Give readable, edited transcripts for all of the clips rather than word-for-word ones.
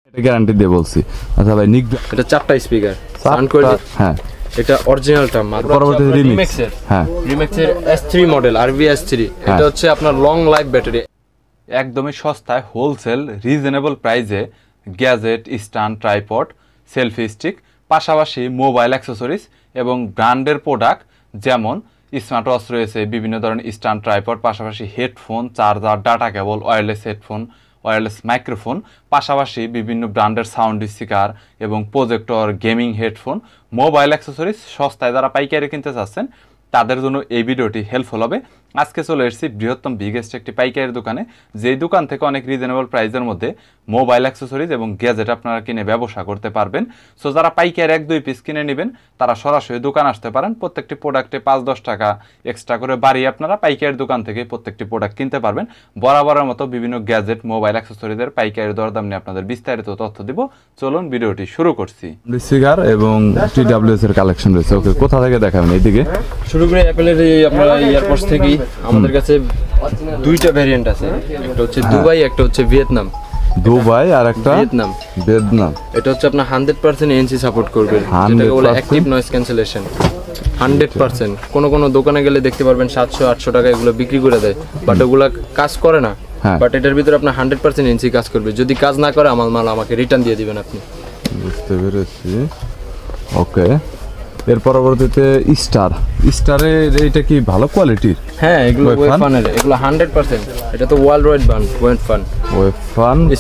এটা গ্যারান্টি দিয়ে বলছি। আচ্ছা ভাই, এটা চারটা স্পিকার সাউন্ড কোয়ালিটি। হ্যাঁ, এটা অরিজিনালটা পরবর্তী রিমিক্সের। হ্যাঁ, রিমিক্সের S3 মডেল RV S3। এটা হচ্ছে আপনার লং লাইফ ব্যাটারি। একদমই সস্তায় হোলসেল রিজনেবল প্রাইসে gadget, stand, tripod, selfie stick, পাশাপাশি মোবাইল অ্যাক্সেসরিজ এবং ব্র্যান্ডের প্রোডাক্ট যেমন স্মার্ট ওয়াচ রয়েছে, বিভিন্ন ধরনের স্ট্যান্ড, ট্রাইপড, পাশাপাশি headphone, charger, data cable, wireless headphone, wireless microphone, পাশাপাশি বিভিন্ন ব্র্যান্ডের সাউন্ড স্পিকার এবং projector, gaming headphone, mobile accessories সস্তায় যারা পাইকারি কিনতে চাচ্ছেন তাদের জন্য এই ভিডিওটি হেল্পফুল হবে। আজকে চলে এসেছি বৃহত্তম বিগেস্ট একটি পাইকারি দোকানে, যেই দোকান থেকে অনেক রিজনেবল প্রাইসের মধ্যে মোবাইল অ্যাক্সেসরিজ এবং গ্যাজেট আপনারা কিনে ব্যবসা করতে পারবেন। সো যারা পাইকারি 1-2 পিস কিনে নেবেন তারা সরাসরি দোকান আসতে পারেন। প্রত্যেকটি প্রোডাক্টে 5-10 টাকা এক্সট্রা করে বাড়িয়ে আপনারা পাইকারি দোকান থেকে প্রত্যেকটি প্রোডাক্ট কিনতে পারবেন। বরাবরের মতো বিভিন্ন গ্যাজেট, মোবাইল অ্যাক্সেসরিজের পাইকারি দরদাম নিয়ে আপনাদের বিস্তারিত তথ্য দিব। চলুন ভিডিওটি শুরু করছি। স্পিকার এবং TWS এর কালেকশন রয়েছে। ওকে, কোথা থেকে দেখাবেন? এইদিকে শুরু করে অ্যাপেলের আপনারা ইয়ারপডস থেকেই আমাদের কাছে দুইটা ভ্যারিয়েন্ট আছে। একটা হচ্ছে দুবাই, একটা হচ্ছে ভিয়েতনাম। দুবাই আর একটা ভিয়েতনাম। এটা হচ্ছে আপনার 100% ANC সাপোর্ট করবে, যেটাকে বলে অ্যাক্টিভ নয়েজ ক্যান্সেলেশন। 100%। কোন দোকানে গেলে দেখতে পারবেন 700-800 টাকা এগুলো বিক্রি করে দেয়, বাট ওগুলা কাজ করে না। বাট এটার ভিতরে আপনার 100% ANC কাজ করবে। যদি কাজ না করে আমার মাল আমাকে রিটার্ন দিয়ে দিবেন আপনি। বুঝতে পেরেছি। ওকে, এর পরবর্তীতে স্টারের এইটা কি ভালো কোয়ালিটির? হ্যাঁ, এগুলো ওয়েফানের, এগুলো 100%। এটা তো ওয়ার্ল্ড ওয়াইড ব্র্যান্ড ওয়েফান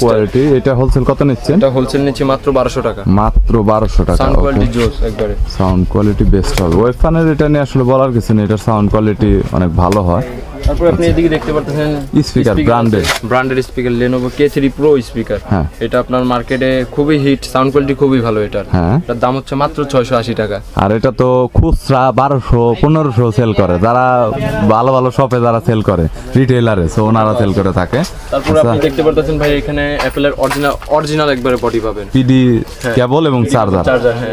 কোয়ালিটি। এটা হোলসেল কত নিচ্ছেন? এটা হোলসেল নিচ্ছে মাত্র 1200 টাকা। মাত্র 1200 টাকা। সাউন্ড কোয়ালিটি জোস একবারে। সাউন্ড কোয়ালিটি বেস্ট হবে। ওয়েফানের এটা নিয়ে আসলে বলার কিছু নেই, এটার সাউন্ড কোয়ালিটি অনেক ভালো হয়। তারপর আপনি এদিকে দেখতে পাচ্ছেন স্পিকার, ব্র্যান্ডের speaker Lenovo K3 Pro speaker. এটা আপনার মার্কেটে খুবই হিট, সাউন্ড কোয়ালিটি খুবই ভালো এটার। এটার দাম হচ্ছে মাত্র 680 টাকা। আর এটা তো খুচরা 1200-1500 সেল করে, যারা ভালো ভালো শপে যারা সেল করে, রিটেইলারে, সো ওনারা সেল করে থাকে। তারপর আপনি দেখতে পাচ্ছেন ভাই এখানে অ্যাপেলের অরিজিনাল একবারে বডি পাবেন, PD কেবল এবং চার্জার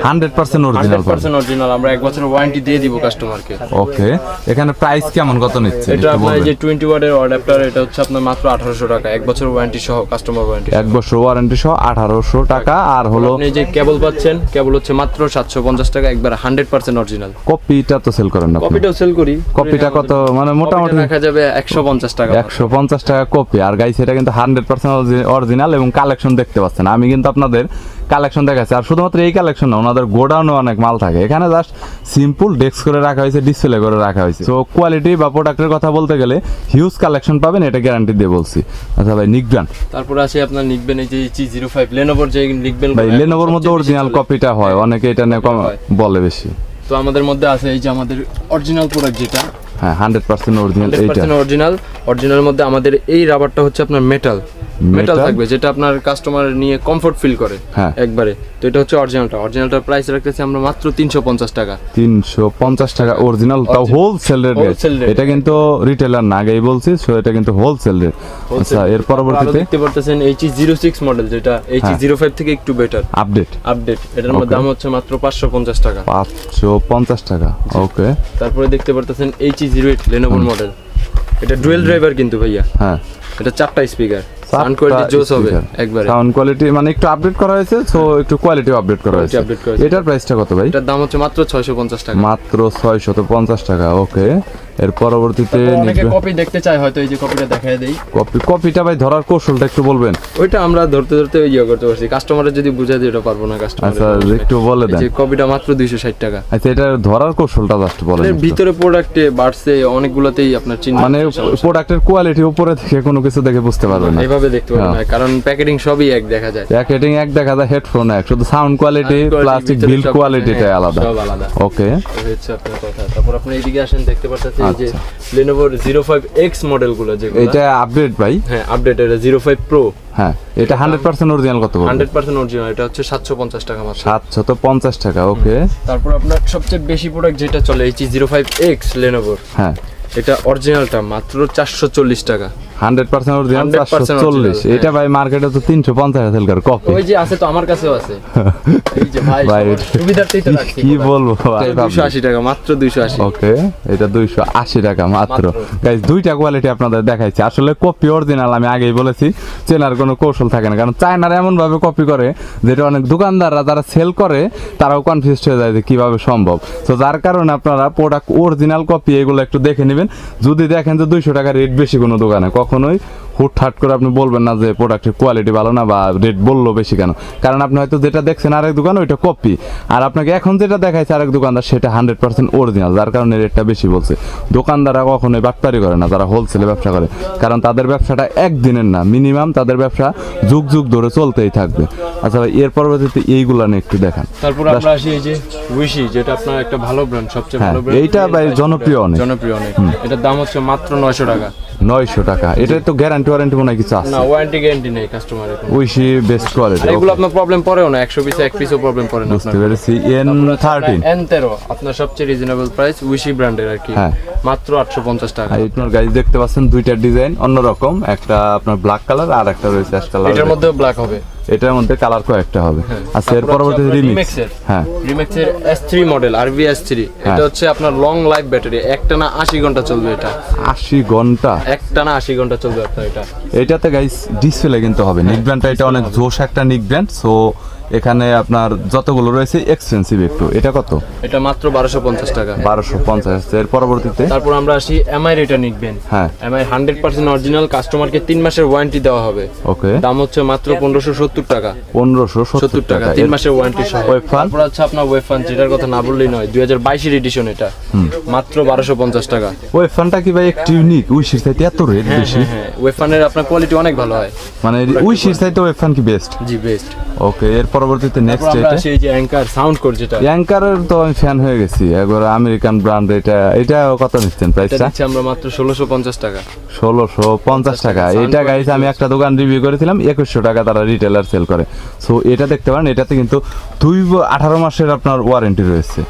100% অরিজিনাল। 100% অরিজিনাল। আমরা 1 বছরের ওয়ারেন্টি দিয়ে দিব কাস্টমারকে। ওকে, এখানে প্রাইস কেমন কত নিচ্ছে? এটা আপনার যে 20 ওয়াটের অ্যাডাপ্টার, এটা হচ্ছে আপনার মাত্র 1800 টাকা। 1 বছর ওয়ারেন্টি সহ, কাস্টমার ওয়ারেন্টি 1 বছর ওয়ারেন্টি সহ 1800 টাকা। আর হলো আপনি যে কেবল পাচ্ছেন, কেবল হচ্ছে মাত্র 750 টাকা, একবার 100% অরিজিনাল। কপিটা তো সেল করেন না? কপিটাও সেল করি। কপিটা কত, মানে মোটামুটি দেখা যাবে 150 টাকা। 150 টাকা কপি। আর গাইস এটা কিন্তু 100% অরিজিনাল এবং কালেকশন দেখতে পাচ্ছেন। আমি কিন্তু আপনাদের কালেকশন দেখাচ্ছি। আর শুধুমাত্র এই কালেকশন না, ওনাদের গোডাউনে অনেক মাল থাকে। এখানে জাস্ট সিম্পল ডেস্ক করে রাখা হয়েছে, ডিসপ্লে করে রাখা হয়েছে। সো কোয়ালিটি বা প্রোডাক্টের কথা বলতে গেলে হিউজ কালেকশন পাবেন, এটা গ্যারান্টি দিয়ে বলছি। আচ্ছা ভাই, নিকবেন। তারপর আছে আপনার নিকবেন, এই যে G05 Lenovoর যে নিকবেন ভাই, Lenovoর মধ্যে অরিজিনাল কপিটা হয়, অনেকে এটা নিয়ে বলে বেশি। তো আমাদের মধ্যে আছে এই যে আমাদের অরিজিনাল প্রোডাক্ট যেটা, হ্যাঁ 100% অরিজিনাল। এইটা অরিজিনালের মধ্যে আমাদের এই রাবারটা হচ্ছে আপনার মেটাল থাকবে, যেটা আপনার কাস্টমার নিয়ে কমফোর্ট ফিল করে একবারে। তো এটা হচ্ছে অরিজিনালটার প্রাইস রাখতেছি আমরা মাত্র 350 টাকা। 350 টাকা অরিজিনাল, তাও হোলসেল রেট। এটা কিন্তু রিটেলার না, আগেই বলছি। সো এটা কিন্তু হোলসেল রেট। আচ্ছা, এর পরবর্তীতে দেখতে পারতেছেন HE06 মডেল, যেটা HE05 থেকে একটু বেটার, আপডেট। এটার মধ্যে দাম হচ্ছে মাত্র 550 টাকা। 550 টাকা। ওকে, তারপরে দেখতে পারতেছেন HE08 Lenovo মডেল। এটা ডুয়েল ড্রাইভার কিন্তু ভাইয়া। হ্যাঁ, এটা 4টা স্পিকার। সাউন্ড কোয়ালিটি জোস হবে একবারে। সাউন্ড কোয়ালিটি মানে একটু আপডেট করা হয়েছে, সো একটু কোয়ালিটি আপডেট করা হয়েছে। এটার প্রাইসটা কত ভাই? এটার দাম হচ্ছে মাত্র 650 টাকা। মাত্র 650 টাকা। ওকে, এর পরবর্তীতে অনেকে কপি দেখতে চায়, হয়তো এই যে কপিটা দেখায় দেই। কপিটা ভাই ধরার কৌশলটা একটু বলবেন? ওইটা আমরা ধরতে করতে পারছি, কাস্টমারের যদি বুঝাই দিই এটা পারবো না কাস্টমার। আচ্ছা, একটু বলে দেন। যে কপিটা মাত্র 260 টাকা। আচ্ছা, এটা ধরার কৌশলটা জাস্ট বলেন। এর ভিতরে প্রোডাক্টে বাড়ছে অনেকগুলোতেই আপনার চিহ্ন, মানে প্রোডাক্টের কোয়ালিটি উপরে থেকে কোনো কিছু দেখে বুঝতে পারবেন না, এইভাবে দেখতে পারবেন না, কারণ প্যাকেজিং সবই এক দেখা যায়। প্যাকেজিং এক দেখা যায়, হেডফোন এক, শুধু সাউন্ড কোয়ালিটি, প্লাস্টিক বিল্ড কোয়ালিটিটা আলাদা। সব আলাদা। ওকে, হচ্ছে আপনার কথা। তারপর আপনি এইদিকে আসেন, দেখতে পাচ্ছেন এই যে Lenovo 05X মডেলগুলো, যেগুলো এটা আপডেট ভাই। হ্যাঁ, আপডেট। এটা 05 Pro। হ্যাঁ, এটা 100% অরিজিনাল কত বলবো? 100% অরিজিনাল। এটা হচ্ছে 750 টাকা মাত্র। 750 টাকা। ওকে, তারপর আপনার সবচেয়ে বেশি প্রোডাক্ট যেটা চলে HE05X Lenovo। হ্যাঁ, এটা অরিজিনালটা মাত্র 440 টাকা। 100% অরিজিনাল 100% 440 এটা ভাই মার্কেটে তো 350 সেল করে কপি ওই যে আছে তো আমার কাছেও আছে এই যে ভাই ভাই, সুবিধার্থেই তো রাখছি কি বলবো ভাই 280 টাকা মাত্র 280 ওকে এটা 280 টাকা মাত্র গাইস দুইটা কোয়ালিটি আপনাদের দেখাইছি আসলে কপি অরিজিনাল আমি আগেই বলেছি চেনার কোনো কৌশল থাকে না কারণ চায়নার এমন ভাবে কপি করে যেটা অনেক দোকানদাররা যারা সেল করে তারাও কনফিউজড হয়ে যায় যে কিভাবে সম্ভব তো যার কারণে আপনারা প্রোডাক্ট অরিজিনাল কপি এগুলো একটু দেখে নেবেন যদি দেখেন যে 200 টাকা রেট বেশি কোনো দোকানে কখনোই হুটহাট করে আপনি বলবেন না যে প্রোডাক্টের কোয়ালিটি ভালো না বা রেট বললো বেশি কেন কারণ আপনি হয়তো যেটা দেখছেন আরেক দোকান ওইটা কপি আর আপনাকে এখন যেটা দেখাইছে আরেক দোকানদার সেটা 100% অরিজিনাল যার কারণে রেটটা বেশি বলছে দোকানদাররা কখনোই বাটপারি করে না যারা হোলসেলে ব্যবসা করে কারণ তাদের ব্যবসাটা একদিনের না মিনিমাম তাদের ব্যবসা যুগ যুগ ধরে চলতেই থাকবে আচ্ছা ভাই এর পরবর্তীতে এইগুলা নিয়ে একটু দেখান তারপর আমরা আসি এই যে উইশি যেটা আপনার একটা ভালো ব্র্যান্ড সবচেয়ে ভালো ব্র্যান্ড এইটা ভাই জনপ্রিয় অনেক এটার দাম হচ্ছে মাত্র 900 টাকা 900 টাকা এটা তো গ্যারান্টি ওয়ারেন্টি মনে হয় কিছু আছে না ওয়ারেন্টি গ্যারান্টি নেই কাস্টমারের উইশি বেস্ট কোয়ালিটি এগুলো আপনার প্রবলেম পড়েও না 100 পিসে এক পিসও প্রবলেম পড়ে না বুঝতে পেরেছি N13 N13 আপনার সবচেয়ে রিজনেবল প্রাইস উইশি ব্র্যান্ডের আর কি হ্যাঁ। মাত্র 850 টাকা আর আপনার গাইস দেখতে পাচ্ছেন দুইটা ডিজাইন অন্যরকম একটা আপনার ব্ল্যাক কালার আর একটা রয়েছে অ্যাশ কালার এটার মধ্যেও ব্ল্যাক হবে এটার মধ্যে কালার কয়েকটা হবে আচ্ছা এর পরবর্তী রিমিক্স হ্যাঁ রিমিক্সের S3 মডেল RV S3 এটা হচ্ছে আপনার লং লাইফ ব্যাটারি একটানা 80 ঘন্টা চলবে এটা 80 ঘন্টা একটানা 80 ঘন্টা চলবে আপনার এটা এটাতে গাইস ডিসপ্লে কিন্তু হবে নিক ব্র্যান্ডটা এটা অনেক জোশ একটা নিক ব্র্যান্ড সো এখানে আপনার যতগুলো রয়েছে এক্সপেন্সিভ একটু এটা কত এটা মাত্র 1250 টাকা 1250 এর পরবর্তীতে তারপর আমরা আসি MI রেটা নিকবেন হ্যাঁ MI 100% অরিজিনাল কাস্টমারকে 3 মাসের ওয়ারেন্টি দেওয়া হবে ওকে দাম হচ্ছে মাত্র 1570 টাকা 1570 টাকা 3 মাসের ওয়ারেন্টি সহ ওয়েফান তারপর আছে আপনার ওয়েফান যেটার কথা না বললেই নয় 2022 এর এডিশন এটা মাত্র 1250 টাকা ওয়েফানটা কি ভাই একটু ইউনিক উইশির চাইতে এত রেট বেশি হ্যাঁ ওয়েফানের আপনার কোয়ালিটি অনেক ভালো হয় মানে উইশির চাইতে ওয়েফান কি বেস্ট জি বেস্ট ওকে এর পরবর্তীতে নেক্সট আমরা এটা সেই যে অ্যাঙ্কার সাউন্ড কোড যেটা অ্যাঙ্কারের তো আমি ফ্যান হয়ে গেছি একবার আমেরিকান ব্র্যান্ড এটা কত নিচ্ছেন এটা প্রাইসটা দিচ্ছি আমরা মাত্র 1650 টাকা 1650 টাকা এটা গাইস আমি একটা দোকান রিভিউ করেছিলাম 2100 টাকা তারা রিটেলার সেল করে সো এটা দেখতে পারেন এটাতে কিন্তু 18 মাসের আপনার ওয়ারেন্টি রয়েছে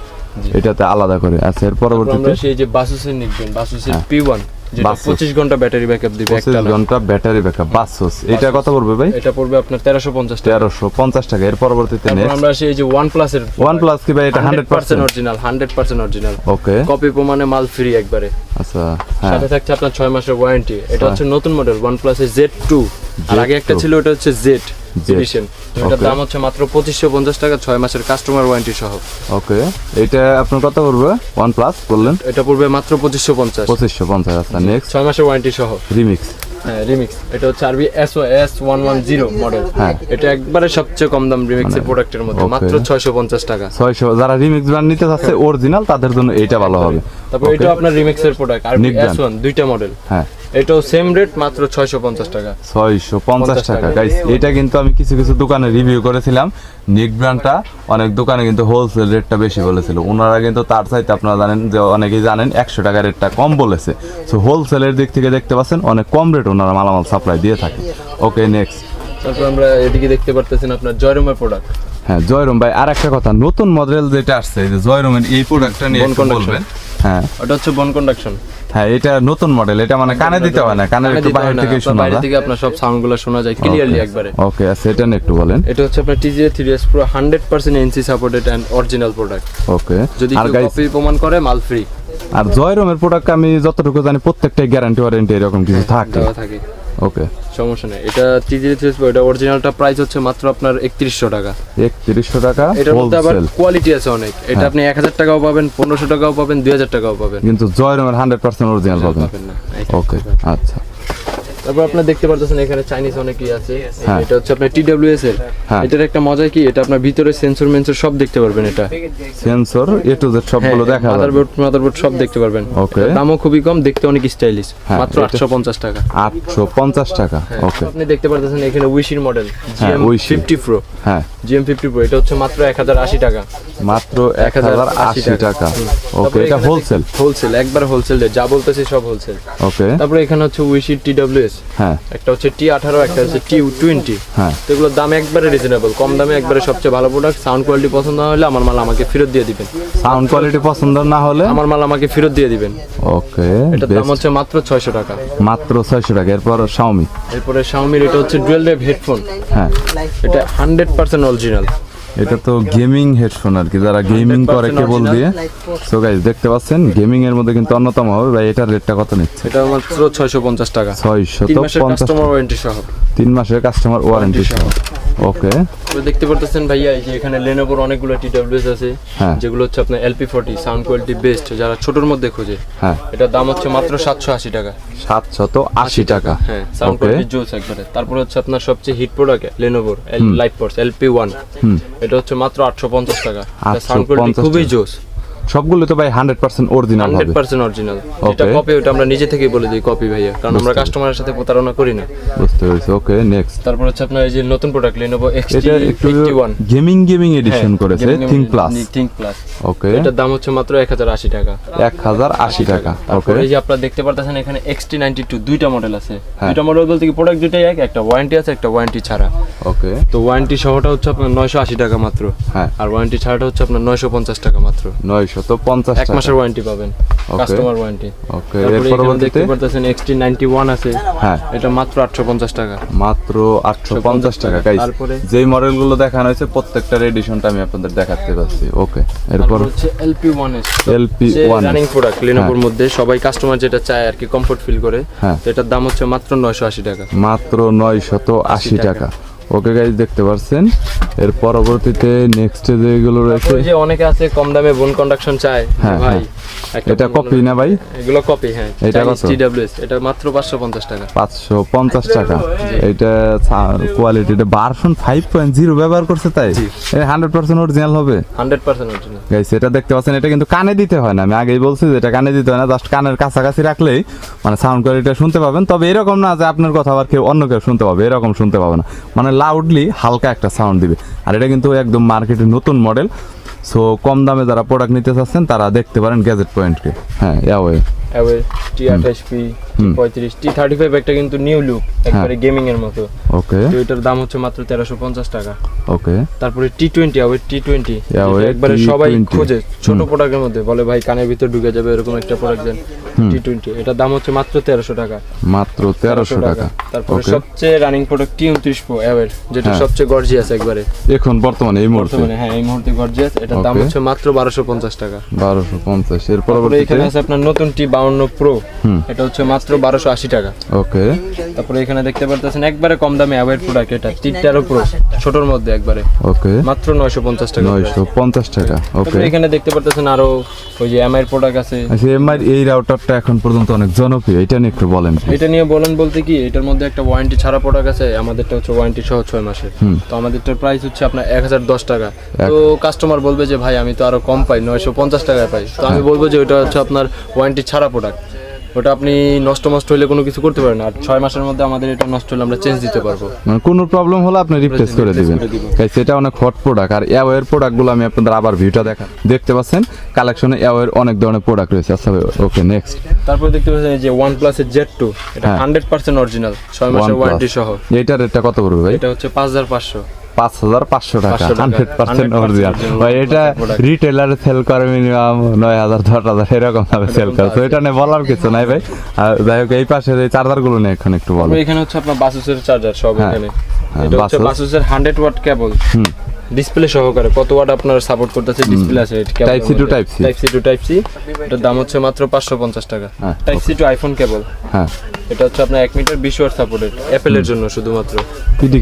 এটাতে আলাদা করে আচ্ছা এর পরবর্তীতে আমরা সেই যে বাসুসের নিকবেন বাসুসের P1 যেটা Basus 25 ঘন্টা ব্যাটারি ব্যাকআপ দিবে একটা 25 ঘন্টা ব্যাটারি ব্যাকআপ বাসস এটা কত পড়বে ভাই এটা পড়বে আপনার 1350 টাকা 1350 টাকা এর পরবর্তীতে তারপর নেক্সট আমরা সেই যে OnePlus এর OnePlus কি ভাই এটা 100% অরিজিনাল 100% অরিজিনাল ওকে কপি প্রমাণে মাল ফ্রি একবারে আচ্ছা হ্যাঁ সাথে থাকছে আপনার 6 মাসের ওয়ারেন্টি এটা হচ্ছে নতুন মডেল OnePlus এর Z2 আর আগে একটা ছিল ওটা হচ্ছে Z এডিশন এটার দাম হচ্ছে মাত্র 2550 টাকা 6 মাসের কাস্টমার ওয়ারেন্টি সহ ওকে এটা আপনার কত পড়বে OnePlus বললেন এটা পড়বে মাত্র 2550 2550 আচ্ছা নেক্সট 6 মাসের ওয়ারেন্টি সহ রিমিক্স হ্যাঁ রিমিক্স এটা হচ্ছে আরবি S110 মডেল হ্যাঁ। এটা একবারে সবচেয়ে কম দাম রিমিক্সের প্রোডাক্টের মধ্যে okay. মাত্র 650 টাকা 600 যারা রিমিক্স ব্র্যান্ড নিতে চাচ্ছে অরিজিনাল তাদের জন্য এইটা ভালো হবে তারপর এটা আপনার রিমিক্সের প্রোডাক্ট আরবি Nick brand। S1 দুইটা মডেল হ্যাঁ এটাও সেম রেট মাত্র 650 টাকা 650 টাকা গাইস এটা কিন্তু আমি কিছু কিছু দোকানে রিভিউ করেছিলাম নিক ব্র্যান্ডটা অনেক দোকানে কিন্তু হোলসেল রেটটা বেশি বলেছিল ওনারা কিন্তু তার চাইতে আপনারা জানেন যে অনেকেই জানেন 100 টাকা রেটটা কম বলেছে সো হোলসেলের দিক থেকে দেখতে পাচ্ছেন অনেক কম রেট ওনারা মালামাল সাপ্লাই দিয়ে থাকে ওকে নেক্সট তারপর আমরা এদিকে দেখতে পারতেছেন আপনার জয়রুমের প্রোডাক্ট হ্যাঁ জয়রুম ভাই আর একটা কথা নতুন মডেল যেটা আসছে এই যে জয়রুমের এই প্রোডাক্টটা নিয়ে Bone একটু conduction। বলবেন হ্যাঁ ওটা হচ্ছে বন কন্ডাকশন হ্যাঁ এটা নতুন মডেল এটা মানে কানে দিতে হয় না কানের একটু বাইরে থেকে শোনা বাইরে যায় থেকে আপনার সব সাউন্ডগুলো শোনা যায় ক্লিয়ারলি একবারে ওকে আচ্ছা এটা নিয়ে একটু বলেন এটা হচ্ছে আপনার TGA 3S Pro 100% NC supported and original product okay যদি আর কেউ গাইস কপি প্রমাণ করে মাল ফ্রি আর জয়রুমের প্রোডাক্ট আমি যতটুকু জানি প্রত্যেকটাই গ্যারান্টি ওয়ারেন্টি এরকম কিছু থাকে দেওয়া থাকে ওকে সমস্যা নেই এটা TGA 3S Pro এটা অরিজিনালটা প্রাইস হচ্ছে মাত্র আপনার 3100 টাকা 3100 টাকা এটার মধ্যে আবার হোলসেল কোয়ালিটি আছে অনেক এটা আপনি 1000 টাকাও পাবেন 1500 টাকাও পাবেন 2000 টাকাও পাবেন কিন্তু জয়রুমের 100% অরিজিনাল পাবেন পাবেন না ওকে আচ্ছা তারপর আপনারা দেখতে পারতেছেন এখানে চাইনিজ অনেকই আছে হ্যাঁ। এটা হচ্ছে আপনার TWS এর হ্যাঁ। এটার একটা মজা কি এটা আপনার ভিতরে সেন্সর মেন্সর সব দেখতে পারবেন এটা সেন্সর এ টু জেড সবগুলো দেখা যাবে মাদারবোর্ড সব দেখতে পারবেন Okay. এটার দামও খুবই কম দেখতে অনেক স্টাইলিশ হ্যাঁ, মাত্র এটা- 850 টাকা 850 টাকা ওকে আপনি দেখতে পারতেছেন এখানে উইশির মডেল হ্যাঁ, Wish। GM50 Pro হ্যাঁ GM50 Pro এটা হচ্ছে মাত্র 1080 টাকা মাত্র 1080 টাকা ওকে এটা হোলসেল হোলসেল একবার হোলসেল যা বলতেছি সব হোলসেল ওকে তারপরে এখানে হচ্ছে উইশির TWS হ্যাঁ একটা হচ্ছে T18, একটা হচ্ছে T20। হ্যাঁ তো এগুলোর দাম একবারে রিজনেবল, কম দামে একবারে সবচেয়ে ভালো প্রোডাক্ট। সাউন্ড কোয়ালিটি পছন্দ না হলে আমার মাল আমাকে ফেরত দিয়ে দিবেন। সাউন্ড কোয়ালিটি পছন্দ না হলে আমার মাল আমাকে ফেরত দিয়ে দিবেন। ওকে, এটার দাম হচ্ছে মাত্র 600 টাকা। মাত্র 600 টাকা। এরপর Xiaomi, এরপরে Xiaomi এটা হচ্ছে ডুয়াল ওয়েভ হেডফোন। হ্যাঁ এটা 100% অরিজিনাল। এটা তো গেমিং হেডফোন আর কি, যারা গেমিং করে কেবল দিয়ে। সো গাইস দেখতে পাচ্ছেন গেমিং এর মধ্যে কিন্তু অন্যতম হবে ভাই। এটার রেটটা কত নিচ্ছে? এটা মাত্র 650 টাকা। 650 কাস্টমার ওয়ারেন্টি সহ। 3 মাসের কাস্টমার ওয়ারেন্টি সহ। ওকে, তো দেখতে পারতেছেন ভাইয়া এই যে এখানে Lenovoর অনেকগুলো TWS আছে, হ্যাঁ। যেগুলো হচ্ছে আপনার LP40 সাউন্ড কোয়ালিটি বেস্ট, যারা ছোটর মধ্যে খোঁজে। হ্যাঁ এটার দাম হচ্ছে মাত্র 780 টাকা। 780 টাকা। হ্যাঁ, সাউন্ড কোয়ালিটি জোস একবারে। তারপর হচ্ছে আপনার সবচেয়ে হিট প্রোডাক্ট Lenovoর LightForce LP1। এটা হচ্ছে মাত্র 850 টাকা। সাউন্ড কোয়ালিটি খুবই জোস। সবগুলো তো ভাই 100% অরিজিনাল হবে। 100% অরিজিনাল। এটা কপি, ওটা আমরা নিজে থেকে বলে দিই কপি ভাইয়া, কারণ আমরা কাস্টমারের সাথে প্রতারণা করি না। বুঝতে পেরেছি। ওকে, নেক্সট। তারপর হচ্ছে আপনার এই যে নতুন প্রোডাক্ট Lenovo এটা একটু XT81 গেমিং এডিশন করেছে, Think Plus। ওকে, এটার দাম হচ্ছে মাত্র 1080 টাকা। 1080 টাকা। ওকে, এই যে আপনারা দেখতে পারতেছেন এখানে XT92 দুইটা মডেল আছে। দুইটা মডেল বলতে কি প্রোডাক্ট দুইটাই এক, একটা ওয়ারেন্টি আছে, একটা ওয়ারেন্টি ছাড়া। ওকে, তো ওয়ারেন্টি সহটা হচ্ছে আপনার 980 টাকা মাত্র। হ্যাঁ, আর ওয়ারেন্টি ছাড়াটা হচ্ছে আপনার 950 টাকা মাত্র। 950 এক টাকা। মাসের ওয়ারেন্টি পাবেন, কাস্টমার ওয়ারেন্টি। ওকে, এর এর পরবর্তীতে দেখতে পারতেছেন XT91 আছে। হ্যাঁ, এটা মাত্র 850 টাকা। মাত্র 850 টাকা। গাইস, তারপরে যেই মডেলগুলো দেখানো হয়েছে প্রত্যেকটার এডিশনটা আমি আপনাদের দেখাতে পাচ্ছি। ওকে, এরপর হচ্ছে LP1S LP1 রানিং প্রোডাক্ট Lenovoর মধ্যে সবাই কাস্টমার যেটা চায় আর কি, কমফোর্ট ফিল করে। হ্যাঁ, তো এটার দাম হচ্ছে মাত্র 980 টাকা। মাত্র 980 টাকা। ওকে গাইস, দেখতে পাচ্ছেন। এর পরবর্তীতে নেক্সট যেগুলো রয়েছে, ওই যে অনেকে আছে কম দামে বোন কন্ডাকশন চায় হ্যাঁ, ভাই, এটা কপি না ভাই? এগুলো কপি। হ্যাঁ, এটা কত? TWS এটা মাত্র 550 টাকা। 550 টাকা। এটা কোয়ালিটিটা ভার্সন 5.0 ব্যবহার করছে, তাই এটা 100% অরিজিনাল হবে। 100% অরিজিনাল। গাইস, এটা দেখতে পাচ্ছেন, এটা কিন্তু কানে দিতে হয় না। আমি আগেই বলছি যে এটা কানে দিতে হয় না, জাস্ট কানের কাছাকাছি রাখলেই মানে সাউন্ড কোয়ালিটিটা শুনতে পাবেন। তবে এরকম না যে আপনার কথা আবার কেউ অন্য কেউ শুনতে পাবে, এরকম শুনতে পাবে না। মানে লাউডলি হালকা একটা সাউন্ড দিবে। আর এটা কিন্তু একদম মার্কেটের নতুন মডেল। সো কম দামে যারা প্রোডাক্ট নিতে চাচ্ছেন তারা দেখতে পারেন গ্যাজেট পয়েন্টকে। হ্যাঁ, T28P, T35, T35 একটা কিন্তু নিউ লুক, একবারে গেমিং এর মতো। ওকে, তো এটার দাম হচ্ছে মাত্র 1350 টাকা। ওকে, তারপরে T20 T20 Huawei একবারে সবাই T20 খোঁজে ছোট প্রোডাক্টের মধ্যে, বলে ভাই কানের ভিতর ঢুকে যাবে এরকম একটা প্রোডাক্ট দেন। T20 এটার দাম হচ্ছে মাত্র 1300 টাকা। মাত্র 1300 টাকা। তারপরে সবচেয়ে running product T29 Pro Huawei, যেটা সবচেয়ে গর্জিয়াস একবারে এখন বর্তমানে এই মুহূর্তে। হ্যাঁ, এই মুহূর্তে গর্জিয়াস। এটার দাম হচ্ছে মাত্র 1250 টাকা। 1250। এর তারপরে পরবর্তীতে এখানে আছে আপনার নতুন T52 Pro, এটা হচ্ছে মাত্র 1280 টাকা। ওকে, তারপরে এখানে দেখতে পারতেছেন একবারে কম দামে Huawei প্রোডাক্ট, এটা T13 Pro ছোটর মধ্যে একবারে ওকে, মাত্র 950 টাকা। 950 টাকা। ওকে, এখানে দেখতে পারতেছেন আরো ওই যে MI এর প্রোডাক্ট আছে। আচ্ছা, এমআই এই রাউটারটা এখন পর্যন্ত অনেক জনপ্রিয়, এটা নিয়ে একটু বলেন। এটা নিয়ে বলেন বলতে কি, এটার মধ্যে একটা ওয়ারেন্টি ছাড়া প্রোডাক্ট আছে, আমাদেরটা হচ্ছে ওয়ারেন্টি সহ 6 মাসের। তো আমাদেরটার প্রাইস হচ্ছে আপনার 1010 টাকা। তো কাস্টমার বলবে যে ভাই আমি তো আরো কম পাই, 950 টাকায় পাই। তো আমি বলবো যে ওটা হচ্ছে আপনার ওয়ারেন্টি ছাড়া প্রোডাক্ট, ওটা আপনি নষ্ট হলে কোনো কিছু করতে পারেন। আর 6 মাসের মধ্যে আমাদের এটা নষ্ট হলে আমরা চেঞ্জ দিতে পারবো, মানে কোনো প্রবলেম হলে আপনি রিপ্লেস করে দিবেন। সেটা অনেক হট প্রোডাক্ট। আর Huawei এর প্রোডাক্টগুলো আমি আপনাদের আবার ভিউটা দেখতে পাচ্ছেন, কালেকশনে Huawei এর অনেক ধরনের প্রোডাক্ট রয়েছে। আচ্ছা, ওকে, নেক্সট। তারপর দেখতে পাচ্ছেন এই যে OnePlus এর Z2, এটা 100% অরিজিনাল, 6 মাসের ওয়ারেন্টি সহ। এইটার রেটটা কত পড়বে ভাই? এটা হচ্ছে 5500 টাকা। 100% অরিজিনাল ভাই। এটা রিটেলারে সেল করে মিনিমাম 9000 10,000 এরকম ভাবে সেল করে। তো এটা নিয়ে বলার কিছু নাই ভাই। আর যাই হোক, এই পাশে এই চার্জার গুলো নিয়ে এখন একটু বলো। এখানে হচ্ছে আপনার Asus এর চার্জার সব এখানে। এটা হচ্ছে Asus এর 100 ওয়াট কেবল, ডিসপ্লে সহকারে কত ওয়াট আপনার সাপোর্ট করতেছে ডিসপ্লে আছে। Type C to type C. এটার দাম হচ্ছে মাত্র 550 টাকা। Type C to iPhone cable. হ্যাঁ, এটা হচ্ছে আপনার 1 মিটার 20 ওয়াট সাপোর্টেড, অ্যাপেলের জন্য শুধুমাত্র। পিডি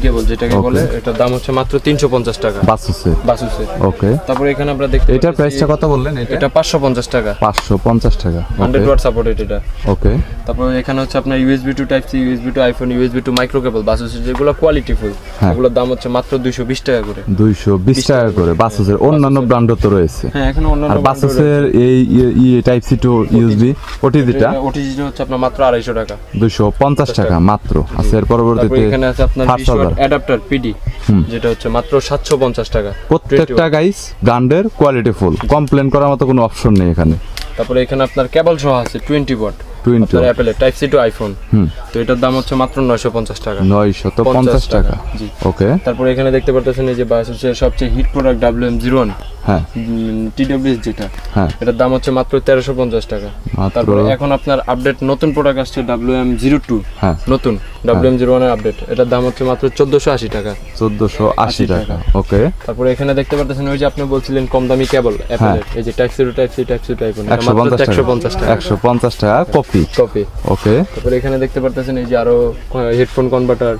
কেবল যেটাকে বলে, এটার দাম হচ্ছে মাত্র 350 টাকা। বাসুসের। ওকে, তারপর এখানে আমরা দেখতে এটার প্রাইসটা কত বললেন? এটা 550 টাকা। 550 টাকা, 100 ওয়াট সাপোর্টেড এটা। ওকে, তারপর এখানে হচ্ছে আপনার USB to type C, USB to iPhone, USB to micro cable বাসুসের, যেগুলো কোয়ালিটি ফুল, এগুলোর দাম হচ্ছে মাত্র 220 টাকা করে। 220 টাকা করে। বাসুসের অন্যান্য ব্র্যান্ডও তো রয়েছে। হ্যাঁ, এখানে অন্যান্য। আর বাসুসের এই টাইপ সি টু USB ওটিজিটা হচ্ছে আপনার মাত্র 250 টাকা। 250 টাকা মাত্র। আচ্ছা, এর পরবর্তীতে এখানে আছে আপনার 20 ওয়াট অ্যাডাপ্টার পিডি, যেটা হচ্ছে মাত্র 750 টাকা। প্রত্যেকটা গাইস ব্র্যান্ডের কোয়ালিটি ফুল, কমপ্লেন করার মতো কোনো অপশন নেই এখানে। তারপরে এখানে আপনার কেবল সহ আছে 20 ওয়াট। আপনার অ্যাপেলের টাইপ সি টু আইফোন। তো এটার দাম হচ্ছে মাত্র 950 টাকা। 950 টাকা। জি ওকে। তারপরে এখানে দেখতে পারতেছেন এই যে বায়োসের সবচেয়ে হিট প্রোডাক্ট WM01, হ্যাঁ TWS যেটা, হ্যাঁ এটার দাম হচ্ছে মাত্র 1350 টাকা। মাত্র। তারপরে এখন আপনার আপডেট নতুন প্রোডাক্ট আসছে WM02, হ্যাঁ নতুন WM01 এর আপডেট, এটার দাম হচ্ছে মাত্র 1480 টাকা। 1480 টাকা। ওকে। তারপরে এখানে দেখতে পারতেছেন ওই যে আপনি বলছিলেন কম দামি কেবল অ্যাপেলের, এই যে type C to type C type C type 150 টাকা। 150 টাকা কপি। ওকে। তারপরে এখানে দেখতে পারতেছেন এই যে আরো হেডফোন কনভার্টার,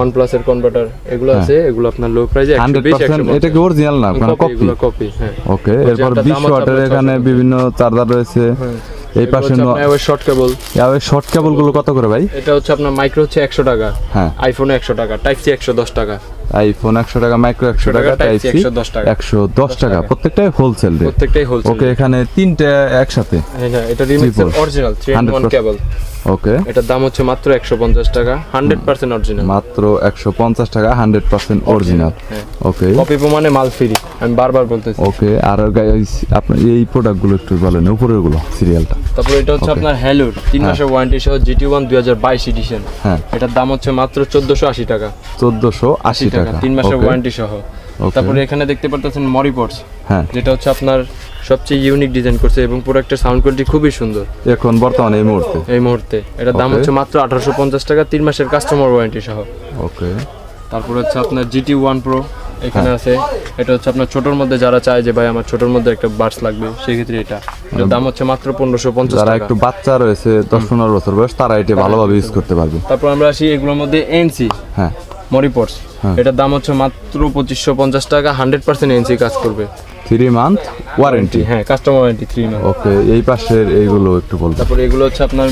OnePlus এর কনভার্টার এগুলো আছে, এগুলো আপনার লো প্রাইসে 100%। এটা কি অরিজিনাল না কোনো কপি? এগুলো কপি। হ্যাঁ ওকে। এরপর 20 ওয়াটের এখানে বিভিন্ন চার্জার রয়েছে। এই পাশে শর্ট কেবল। এই শর্ট কেবল গুলো কত করে ভাই? এটা হচ্ছে আপনার মাইক্রো হচ্ছে 100 টাকা, হ্যাঁ আইফোনে 100 টাকা, টাইপ সি 110 টাকা, আইফোন 100 টাকা, মাইক্রো 100 টাকা, টাইপ সি 110 টাকা। প্রত্যেকটাই হোলসেল রেট। প্রত্যেকটাই হোলসেল। ওকে। এখানে তিনটা একসাথে। হ্যাঁ এটা রিমিক্সের অরিজিনাল 3-in-1 কেবল। ওকে। এটার দাম হচ্ছে মাত্র 150 টাকা, 100% অরিজিনাল। মাত্র 150 টাকা, 100% অরিজিনাল। ওকে। কপি প্রমাণে মাল ফ্রি, আমি বারবার বলতেছি। ওকে। আর গাইস আপনি এই প্রোডাক্টগুলো একটু বলেন, উপরের গুলো সিরিয়ালটা। তারপর এটা হচ্ছে আপনার হ্যালোর 3 মাসের ওয়ারেন্টি সহ GT1 2022 এডিশন। হ্যাঁ এটার দাম হচ্ছে মাত্র 1480 টাকা। 1480 টাকা 3 মাসের ওয়ারেন্টি সহ। তারপরে এখানে দেখতে পারতেছেন মরিপটস, হ্যাঁ যেটা হচ্ছে আপনার সবচেয়ে ইউনিক ডিজাইন করছে এবং প্রোডাক্টের সাউন্ড কোয়ালিটি খুবই সুন্দর এখন বর্তমানে এই মুহূর্তে। এটার দাম হচ্ছে মাত্র 1850 টাকা, 3 মাসের কাস্টমার ওয়ারেন্টি সহ। ওকে। তারপর হচ্ছে আপনার GT1 Pro এখানে আছে, এটা হচ্ছে আপনার ছোটর মধ্যে যারা চায় যে ভাই আমার ছোটর মধ্যে একটা বাডস লাগবে, সেই ক্ষেত্রে এটার দাম হচ্ছে মাত্র 1550 টাকা। যারা একটু বাচ্চা রয়েছে 10-15 বছর বয়স, তারা এটা ভালোভাবে ইউজ করতে পারবে। তারপর আমরা আসি এগুলোর মধ্যে NC, হ্যাঁ মরিপটস, এটার দাম হচ্ছে মাত্র 2550 টাকা, 100% NC কাজ করবে, 3 মান্থ ওয়ারেন্টি। হ্যাঁ কাস্টমার ওয়ারেন্টি 3 মান্থ। ওকে। এই পাশের এইগুলো একটু বলবেন। তারপর এগুলো হচ্ছে আপনার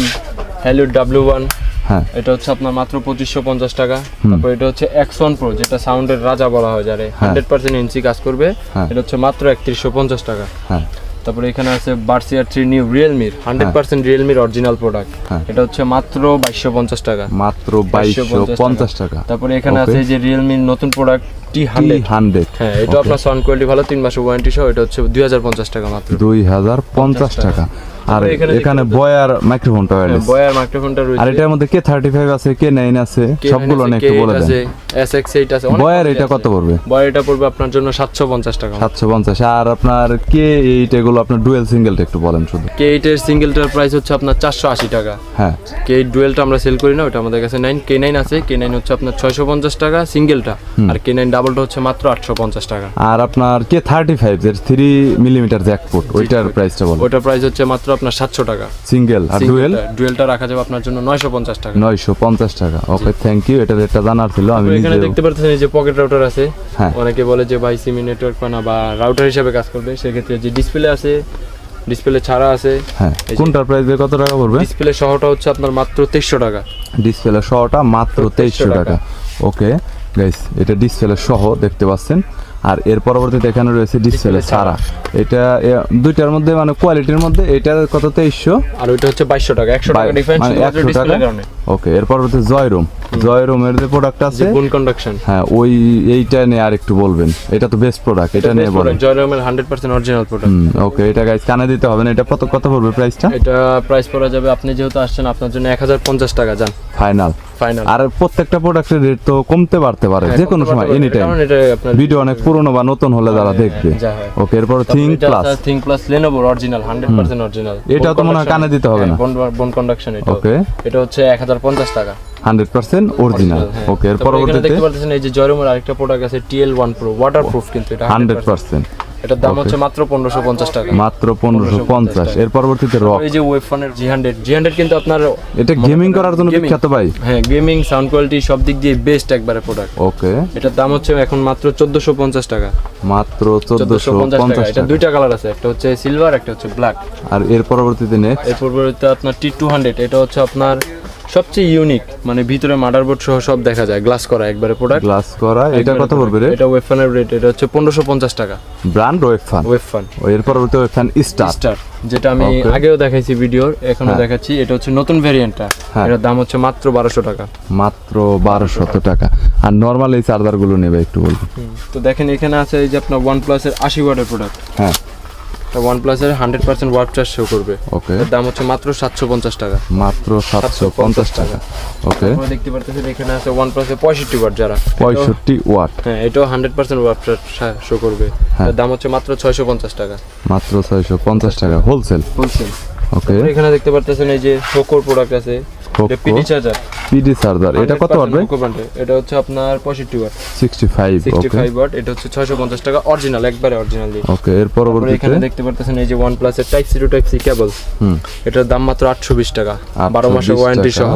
হ্যালো W1, হ্যাঁ এটা হচ্ছে আপনার মাত্র 2550 টাকা। তারপর এটা হচ্ছে X1 Pro, যেটা সাউন্ডের রাজা বলা হয় যারে, 100% NC কাজ করবে, এটা হচ্ছে মাত্র 3150 টাকা। হ্যাঁ। তারপরে এখানে আছে বার্সিয়ার 3 নিউ রিয়েলমির 100% রিয়েলমির অরিজিনাল প্রোডাক্ট, এটা হচ্ছে মাত্র 2250 টাকা। মাত্র 2250 টাকা। তারপরে এখানে আছে যে রিয়েলমির নতুন প্রোডাক্ট T100, হ্যাঁ এটা আপনার সাউন্ড কোয়ালিটি ভালো, 3 মাসের ওয়ারেন্টি সহ, এটা হচ্ছে 2050 টাকা মাত্র। 2050 টাকা। আর এখানে বয়ার মাইক্রোফোনটা ওয়্যারলেস, বয়ার মাইক্রোফোনটা রয়েছে। আর এটার মধ্যে K35 আছে, K9 আছে, সবগুলো না একটু বলে দেন। SX8 আছে। বয়ার এটা কত পড়বে? বয়ার এটা পড়বে আপনার জন্য 750 টাকা। 750। আর আপনার K8 এগুলো আপনার ডুয়েল সিঙ্গেলটা একটু বলেন শুধু। K8 এর সিঙ্গেলটার প্রাইস হচ্ছে আপনার 480 টাকা। হ্যাঁ। K8 ডুয়েলটা আমরা সেল করি না, ওটা আমাদের কাছে K9 আছে। K9 হচ্ছে আপনার 650 টাকা সিঙ্গেলটা, আর K9 ডাবলটা হচ্ছে মাত্র 850 টাকা। আর আপনার K35 এর 3 মিলিমিটার জ্যাকপট, ওইটার প্রাইসটা বলুন। ওটার প্রাইস হচ্ছে মাত্র আপনার 700 টাকা সিঙ্গেল। আর ডুয়েলটা রাখা যাবে আপনার জন্য 950 টাকা। 950 টাকা। ওকে, থ্যাংক ইউ। এটা রেটটা জানার ছিল। আমি এখানে দেখতে পাচ্ছেন এই যে পকেট রাউটার আছে। হ্যাঁ। অনেকে বলে যে ভাই সিমি নেটওয়ার্ক পানা বা রাউটার হিসেবে কাজ করবে, সেক্ষেত্রে যে ডিসপ্লে আছে, ডিসপ্লে ছাড়া আছে। হ্যাঁ। কোনটার প্রাইস কত টাকা পড়বে? ডিসপ্লে সহটা হচ্ছে আপনার মাত্র 2300 টাকা। ডিসপ্লে সহটা মাত্র 2300 টাকা। ওকে গাইস, এটা ডিসপ্লে সহ দেখতে পাচ্ছেন। আর এর পরবর্তীতে এখানে রয়েছে ডিসপ্লে ছাড়া। এটা দুইটার মধ্যে মানে কোয়ালিটির মধ্যে এটা কত? 2300, আর ওইটা হচ্ছে 2200 টাকা। 100 টাকা ডিফারেন্স শুধুমাত্র ডিসপ্লের কারণে। ওকে। এর পরবর্তীতে জয়রুমের যে প্রোডাক্ট আছে, বুন কন্ডাকশন, হ্যাঁ ওই এইটা নিয়ে আর একটু বলবেন। এটা তো বেস্ট প্রোডাক্ট, এটা নিয়ে বলেন। জয়রুমের 100% অরিজিনাল প্রোডাক্ট। ওকে। এটা গাইস কানে দিতে হবে না। এটা কত পড়বে প্রাইসটা? এটা প্রাইস পড়া যাবে, আপনি যেহেতু আসছেন আপনার জন্য 1050 টাকা জান ফাইনাল। আর প্রত্যেকটা প্রোডাক্টের রেট তো কমতে বাড়তে পারে যে কোনো সময়, এনি টাইম। ভিডিও অনেক পুরনো বা নতুন হলে যারা দেখবে। ওকে। এরপর think plus Lenovo original 100% original. এটা তো মনে হয় কানে দিতে হবে না। বোন কন্ডাকশন এটা। ওকে। এটা হচ্ছে 1050 টাকা 100% অরিজিনাল। ওকে। এর পরবর্তীতে দেখতে পাচ্ছেন এই যে জয়রুমের আরেকটা প্রোডাক্ট আছে TL1 Pro, ওয়াটারপ্রুফ, কিন্তু এটা 100%। এটার দাম হচ্ছে মাত্র 1550 টাকা। মাত্র 1550। এর পরবর্তীতে রক, এই যে ওয়েবফোনের G100 কিন্তু আপনার এটা গেমিং করার জন্য বিখ্যাত ভাই। হ্যাঁ, গেমিং, সাউন্ড কোয়ালিটি সব দিক দিয়ে বেস্ট একবারে প্রোডাক্ট। ওকে। এটার দাম হচ্ছে এখন মাত্র 1450 টাকা। মাত্র 1450 টাকা। এটা দুইটা কালার আছে, একটা হচ্ছে সিলভার, একটা হচ্ছে ব্ল্যাক। আর এর পরবর্তীতে নেক্সট, এর পরবর্তীতে আপনার T200, এটা হচ্ছে আপনার সবচেয়ে ইউনিক, মানে ভিতরে মাদারবোর্ড সহ সব দেখা যায়, গ্লাস করা একবারে প্রোডাক্ট। গ্লাস করা। এটা কত পড়বে রে? এটা ওয়েবফোনের রেট, এটা হচ্ছে 1550 টাকা। ব্র্যান্ড ওয়েবফোন। এর পরবর্তীতে ওয়েবফোন স্টার, যেটা আমি আগেও দেখাইছি ভিডিওর, এখনো দেখাচ্ছি। এটা হচ্ছে নতুন ভেরিয়েন্টটা, এটার দাম হচ্ছে মাত্র 1200 টাকা। মাত্র 1200 টাকা। আর নরমাল এই চার্জার গুলো নেবে একটু বলুন। তো দেখেন এখানে আছে এই যে আপনার OnePlus এর 80 ওয়াটের প্রোডাক্ট। হ্যাঁ। OnePlus এর 100% ওয়ার্প চার্জ শো করবে। ওকে, এর দাম হচ্ছে মাত্র 750 টাকা। মাত্র 750 টাকা। ওকে, আপনারা দেখতে পারতেছেন এখানে আছে OnePlus এর 65 ওয়াট যারা 65 ওয়াট। হ্যাঁ, এটাও 100% ওয়ার্প চার্জ শো করবে। এর দাম হচ্ছে মাত্র 650 টাকা। মাত্র 650 টাকা হোলসেল। ওকে, এখানে দেখতে পারতেছেন এই যে পোকোর প্রোডাক্ট আছে, এটা পিডি চার্জার। পিডি চার্জার, এটা কত ওয়াট ভাই? এটা হচ্ছে আপনার 65 ওয়াট। 65 ওয়াট, এটা হচ্ছে 650 টাকা অরিজিনাল, একবারে অরিজিনাল। ওকে, এর পরবর্তীতে এখানে দেখতে পারতেছেন এই যে OnePlus এর type C to type C cable. এটার দাম মাত্র 820 টাকা, 12 মাসের ওয়ারেন্টি সহ,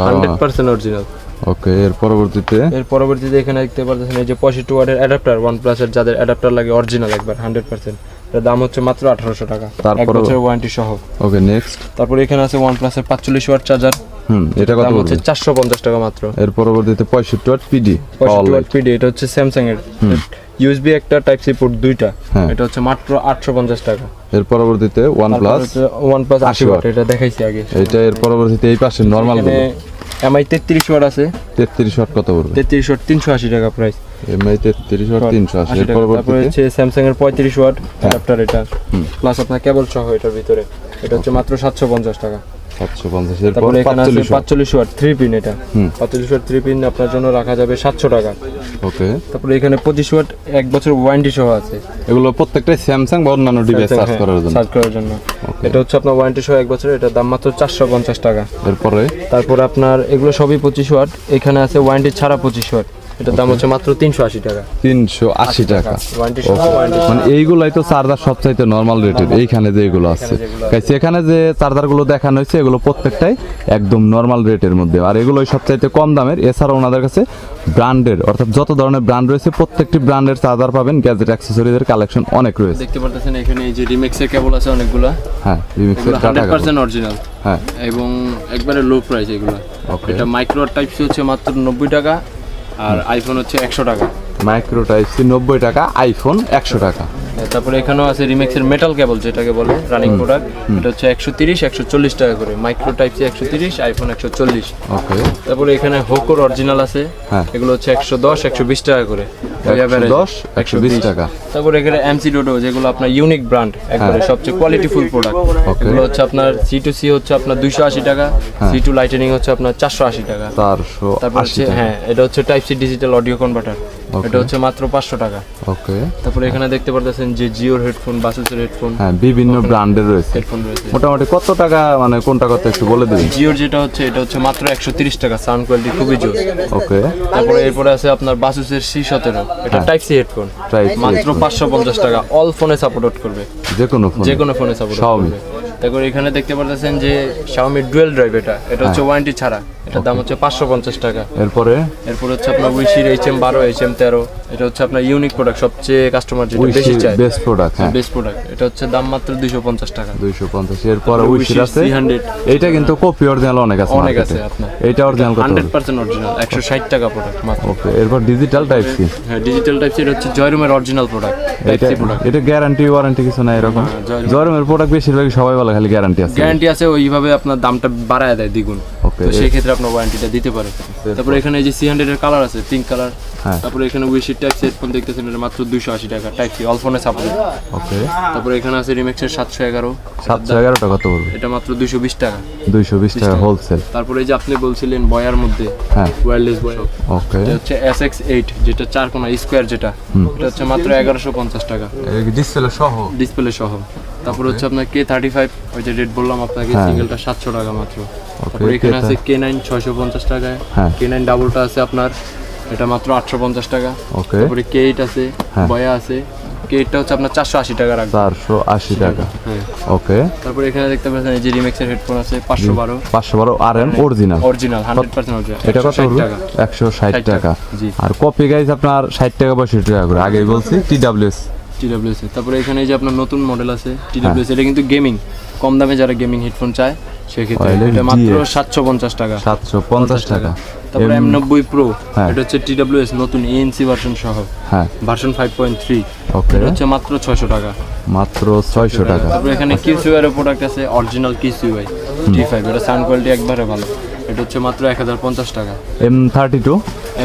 100% অরিজিনাল। ওকে, এর পরবর্তীতে এখানে দেখতে পারতেছেন এই যে 65 ওয়াটের অ্যাডাপ্টার, OnePlus এর যাদের অ্যাডাপ্টার লাগে অরিজিনাল একবার 100%, এর দাম হচ্ছে মাত্র 1800 টাকা, 1 বছরের ওয়ারেন্টি সহ। ওকে, নেক্সট। তারপর এখানে আছে OnePlus এর 45 ওয়াট চার্জার। এটা কত হচ্ছে 450 টাকা মাত্র। এর পরবর্তীতে 65 ওয়াট পিডি, 65 ওয়াট পিডি, এটা হচ্ছে স্যামসাং এর ইউএসবি একটা, টাইপ সি পোর্ট দুইটা, এটা হচ্ছে মাত্র 850 টাকা। এর পরবর্তীতে OnePlus 80 ওয়াট, এটা দেখাইছি আগে। এটা এর পরবর্তীতে এই পাশে নরমাল গুলো এমআই 33 ওয়াট আছে। 33 ওয়াট কত পড়বে? 33 ওয়াট 380 টাকা প্রাইস। MI 33 watt 380। এর তারপরে পরবর্তীতে হচ্ছে স্যামসাং এর 35 ওয়াট অ্যাডাপ্টার, এটা প্লাস আপনার কেবল সহ এটার ভিতরে, এটা হচ্ছে মাত্র 750 টাকা। 750। এর পর তারপরে এখানে আছে 45 45 ওয়াট 3 পিন, এটা 45 ওয়াট 3 পিন আপনার জন্য রাখা যাবে 700 টাকা। ওকে, তারপরে এখানে 25 ওয়াট 1 বছর ওয়ারেন্টি সহ আছে। এগুলো প্রত্যেকটাই স্যামসাং বা অন্যান্য ডিভাইস চার্জ করার জন্য। চার্জ করার জন্য এটা হচ্ছে আপনার ওয়ারেন্টি সহ 1 বছর, এটার দাম মাত্র 450 টাকা। এরপরে তারপর আপনার এগুলো সবই 25 ওয়াট, এখানে আছে ওয়ারেন্টি ছাড়া 25 ওয়াট, এটার দাম হচ্ছে মাত্র 380 টাকা। 380 টাকা। ওয়ারেন্টি সহ, ওয়ারেন্টি মানে এইগুলাই তো চার্জার সবচাইতে নরমাল রেটের। এইখানে যে এগুলো আছে, গাইস এখানে যে চার্জার গুলো দেখানো হয়েছে এগুলো প্রত্যেকটাই একদম নরমাল রেটের মধ্যে, আর এগুলোই সবচাইতে কম দামের। এছাড়াও ওনাদের কাছে ব্র্যান্ডের, অর্থাৎ যত ধরনের ব্র্যান্ড রয়েছে প্রত্যেকটি ব্র্যান্ডের চার্জার পাবেন। গ্যাজেট অ্যাকসেসরিজের কালেকশন অনেক রয়েছে। দেখতে পারতেছেন এখানে এই যে রিমিক্সের কেবল আছে অনেকগুলো। হ্যাঁ, রিমিক্সের 100% অরিজিনাল। হ্যাঁ, এবং একবারে লো প্রাইস এগুলো। এটা মাইক্রো টাইপ সি হচ্ছে মাত্র 90 টাকা, আর আইফোন হচ্ছে 100 টাকা। মাইক্রো টাইপ সি 90 টাকা, আইফোন 100 টাকা। তারপরে এখানেও আছে রিমিক্সের মেটাল কেবল, যেটাকে বলে রানিং প্রোডাক্ট, এটা হচ্ছে 130 140 টাকা করে। Micro type C 130, iPhone 140। Okay, তারপরে এখানে হোকোর অরিজিনাল আছে, এগুলো হচ্ছে 110 120 টাকা করে। 110 120 টাকা। তারপরে এখানে এমসি ডোডো, যেগুলো আপনার ইউনিক ব্র্যান্ড, একবারে সবচেয়ে কোয়ালিটি ফুল প্রোডাক্ট। এগুলো হচ্ছে আপনার C2C হচ্ছে আপনার 280 টাকা, C2 লাইটেনিং হচ্ছে আপনার 480 টাকা। 480 টাকা। হ্যাঁ, এটা হচ্ছে type C digital audio converter, এটা হচ্ছে মাত্র 500 টাকা। ওকে, তারপরে এখানে দেখতে পারতেছেন যে জিওর হেডফোন, বাসুসের হেডফোন, হ্যাঁ বিভিন্ন ব্র্যান্ডের রয়েছে। হেডফোন রয়েছে। মোটামুটি কত টাকা, মানে কোনটা কত একটু বলে দিন। জিওর যেটা হচ্ছে এটা হচ্ছে মাত্র 130 টাকা, সাউন্ড কোয়ালিটি খুবই জোস। ওকে, তারপরে এরপরে আছে আপনার বাসুসের C17, এটা টাইপ সি হেডফোন, মাত্র 550 টাকা। অল ফোনে সাপোর্ট করবে, যে কোনো ফোনে সাপোর্ট করবে। তারপরে এখানে দেখতে পারতেছেন যে Xiaomi ডুয়াল ড্রাইভ, এটা হচ্ছে ওয়ারেন্টি ছাড়া, এটার দাম হচ্ছে 550 টাকা। এরপরে হচ্ছে আপনার উইশির HM12 HM13, এটা হচ্ছে আপনার ইউনিক প্রোডাক্ট, সবচেয়ে কাস্টমার যেটা বেশি চায়, বেস্ট প্রোডাক্ট। হ্যাঁ, বেস্ট প্রোডাক্ট, এটা হচ্ছে দাম মাত্র 250 টাকা। 250। এরপরে উইশির আছে 300, এইটা কিন্তু কপি অরিজিনাল অনেক আছে, অনেক আছে আপনার। এইটা অরিজিনাল কত? 100% অরিজিনাল, 160 টাকা প্রোডাক্ট মাত্র। ওকে, এরপর ডিজিটাল টাইপ সি। হ্যাঁ, ডিজিটাল টাইপ সি, এটা হচ্ছে জয়রুমের original product, type C product. এটা গ্যারান্টি ওয়ারেন্টি কিছু নাই এরকম? জয়রুমের প্রোডাক্ট বেশিরভাগ সবাই বলে খালি গ্যারান্টি আছে। গ্যারান্টি আছে, ওইভাবে আপনার দামটা বাড়ায় দেয় দ্বিগুণ, তো সেই ক্ষেত্রে আপনার ওয়ারেন্টিটা দিতে পারে। তারপরে এখানে এই যে C100 এর কালার আছে, পিঙ্ক কালার। তারপরে এখানে উইশির টাইপ সি হেডফোন দেখতেছেন, এটা মাত্র 280 টাকা, টাইপ সি অল ফোনে সাপোর্ট। ওকে, তারপরে এখানে আছে রিমিক্সের 711, 711 টাকা কত পড়বে? এটা মাত্র 220 টাকা। 220 টাকা হোলসেল। তারপরে এই যে আপনি বলছিলেন বয়ার মধ্যে, হ্যাঁ, ওয়্যারলেস বয়ার, ওকে, এটা হচ্ছে SX8, যেটা 4 কোণা স্কয়ার, যেটা এটা হচ্ছে মাত্র 1150 টাকা, ডিসপ্লে সহ। ডিসপ্লে সহ। তারপর হচ্ছে আপনার K35, ওই যে রেট বললাম আপনাকে, সিঙ্গেলটা 700 টাকা মাত্র। তারপর এখানে আছে K9 650 টাকায়, K9 ডাবলটা আছে আপনার, এটা মাত্র 850 টাকা। ওকে, তারপরে K8 আছে, বয়া আছে, K8টা হচ্ছে আপনার 480 টাকা রাখবে। 480 টাকা। হ্যাঁ, ওকে। তারপরে এখানে দেখতে পাচ্ছেন এই যে রিমিক্সের হেডফোন আছে 512 RM অরিজিনাল, 100% অরিজিনাল। এটা কত পড়বে? 160 টাকা। আর কপি গাইস আপনার 60 টাকা 62 টাকা করে, আগেই বলছি। TWS। তারপরে এখানে এই যে আপনার নতুন মডেল আছে TWS, এটা কিন্তু গেমিং, কম দামে যারা গেমিং হেডফোন চায় সেক্ষেত্রে এটা মাত্র 750 টাকা। 750 টাকা। তারপরে M90 Pro, এটা হচ্ছে TWS নতুন ANC ভার্সন সহ, ভার্সন 5.3, এটা হচ্ছে মাত্র 600 টাকা। মাত্র 600 টাকা। তারপরে এখানে QCY এর প্রোডাক্ট আছে, অরিজিনাল QCY T5, এটা সাউন্ড কোয়ালিটি একবারে ভালো, এটা হচ্ছে মাত্র 1050 টাকা। M32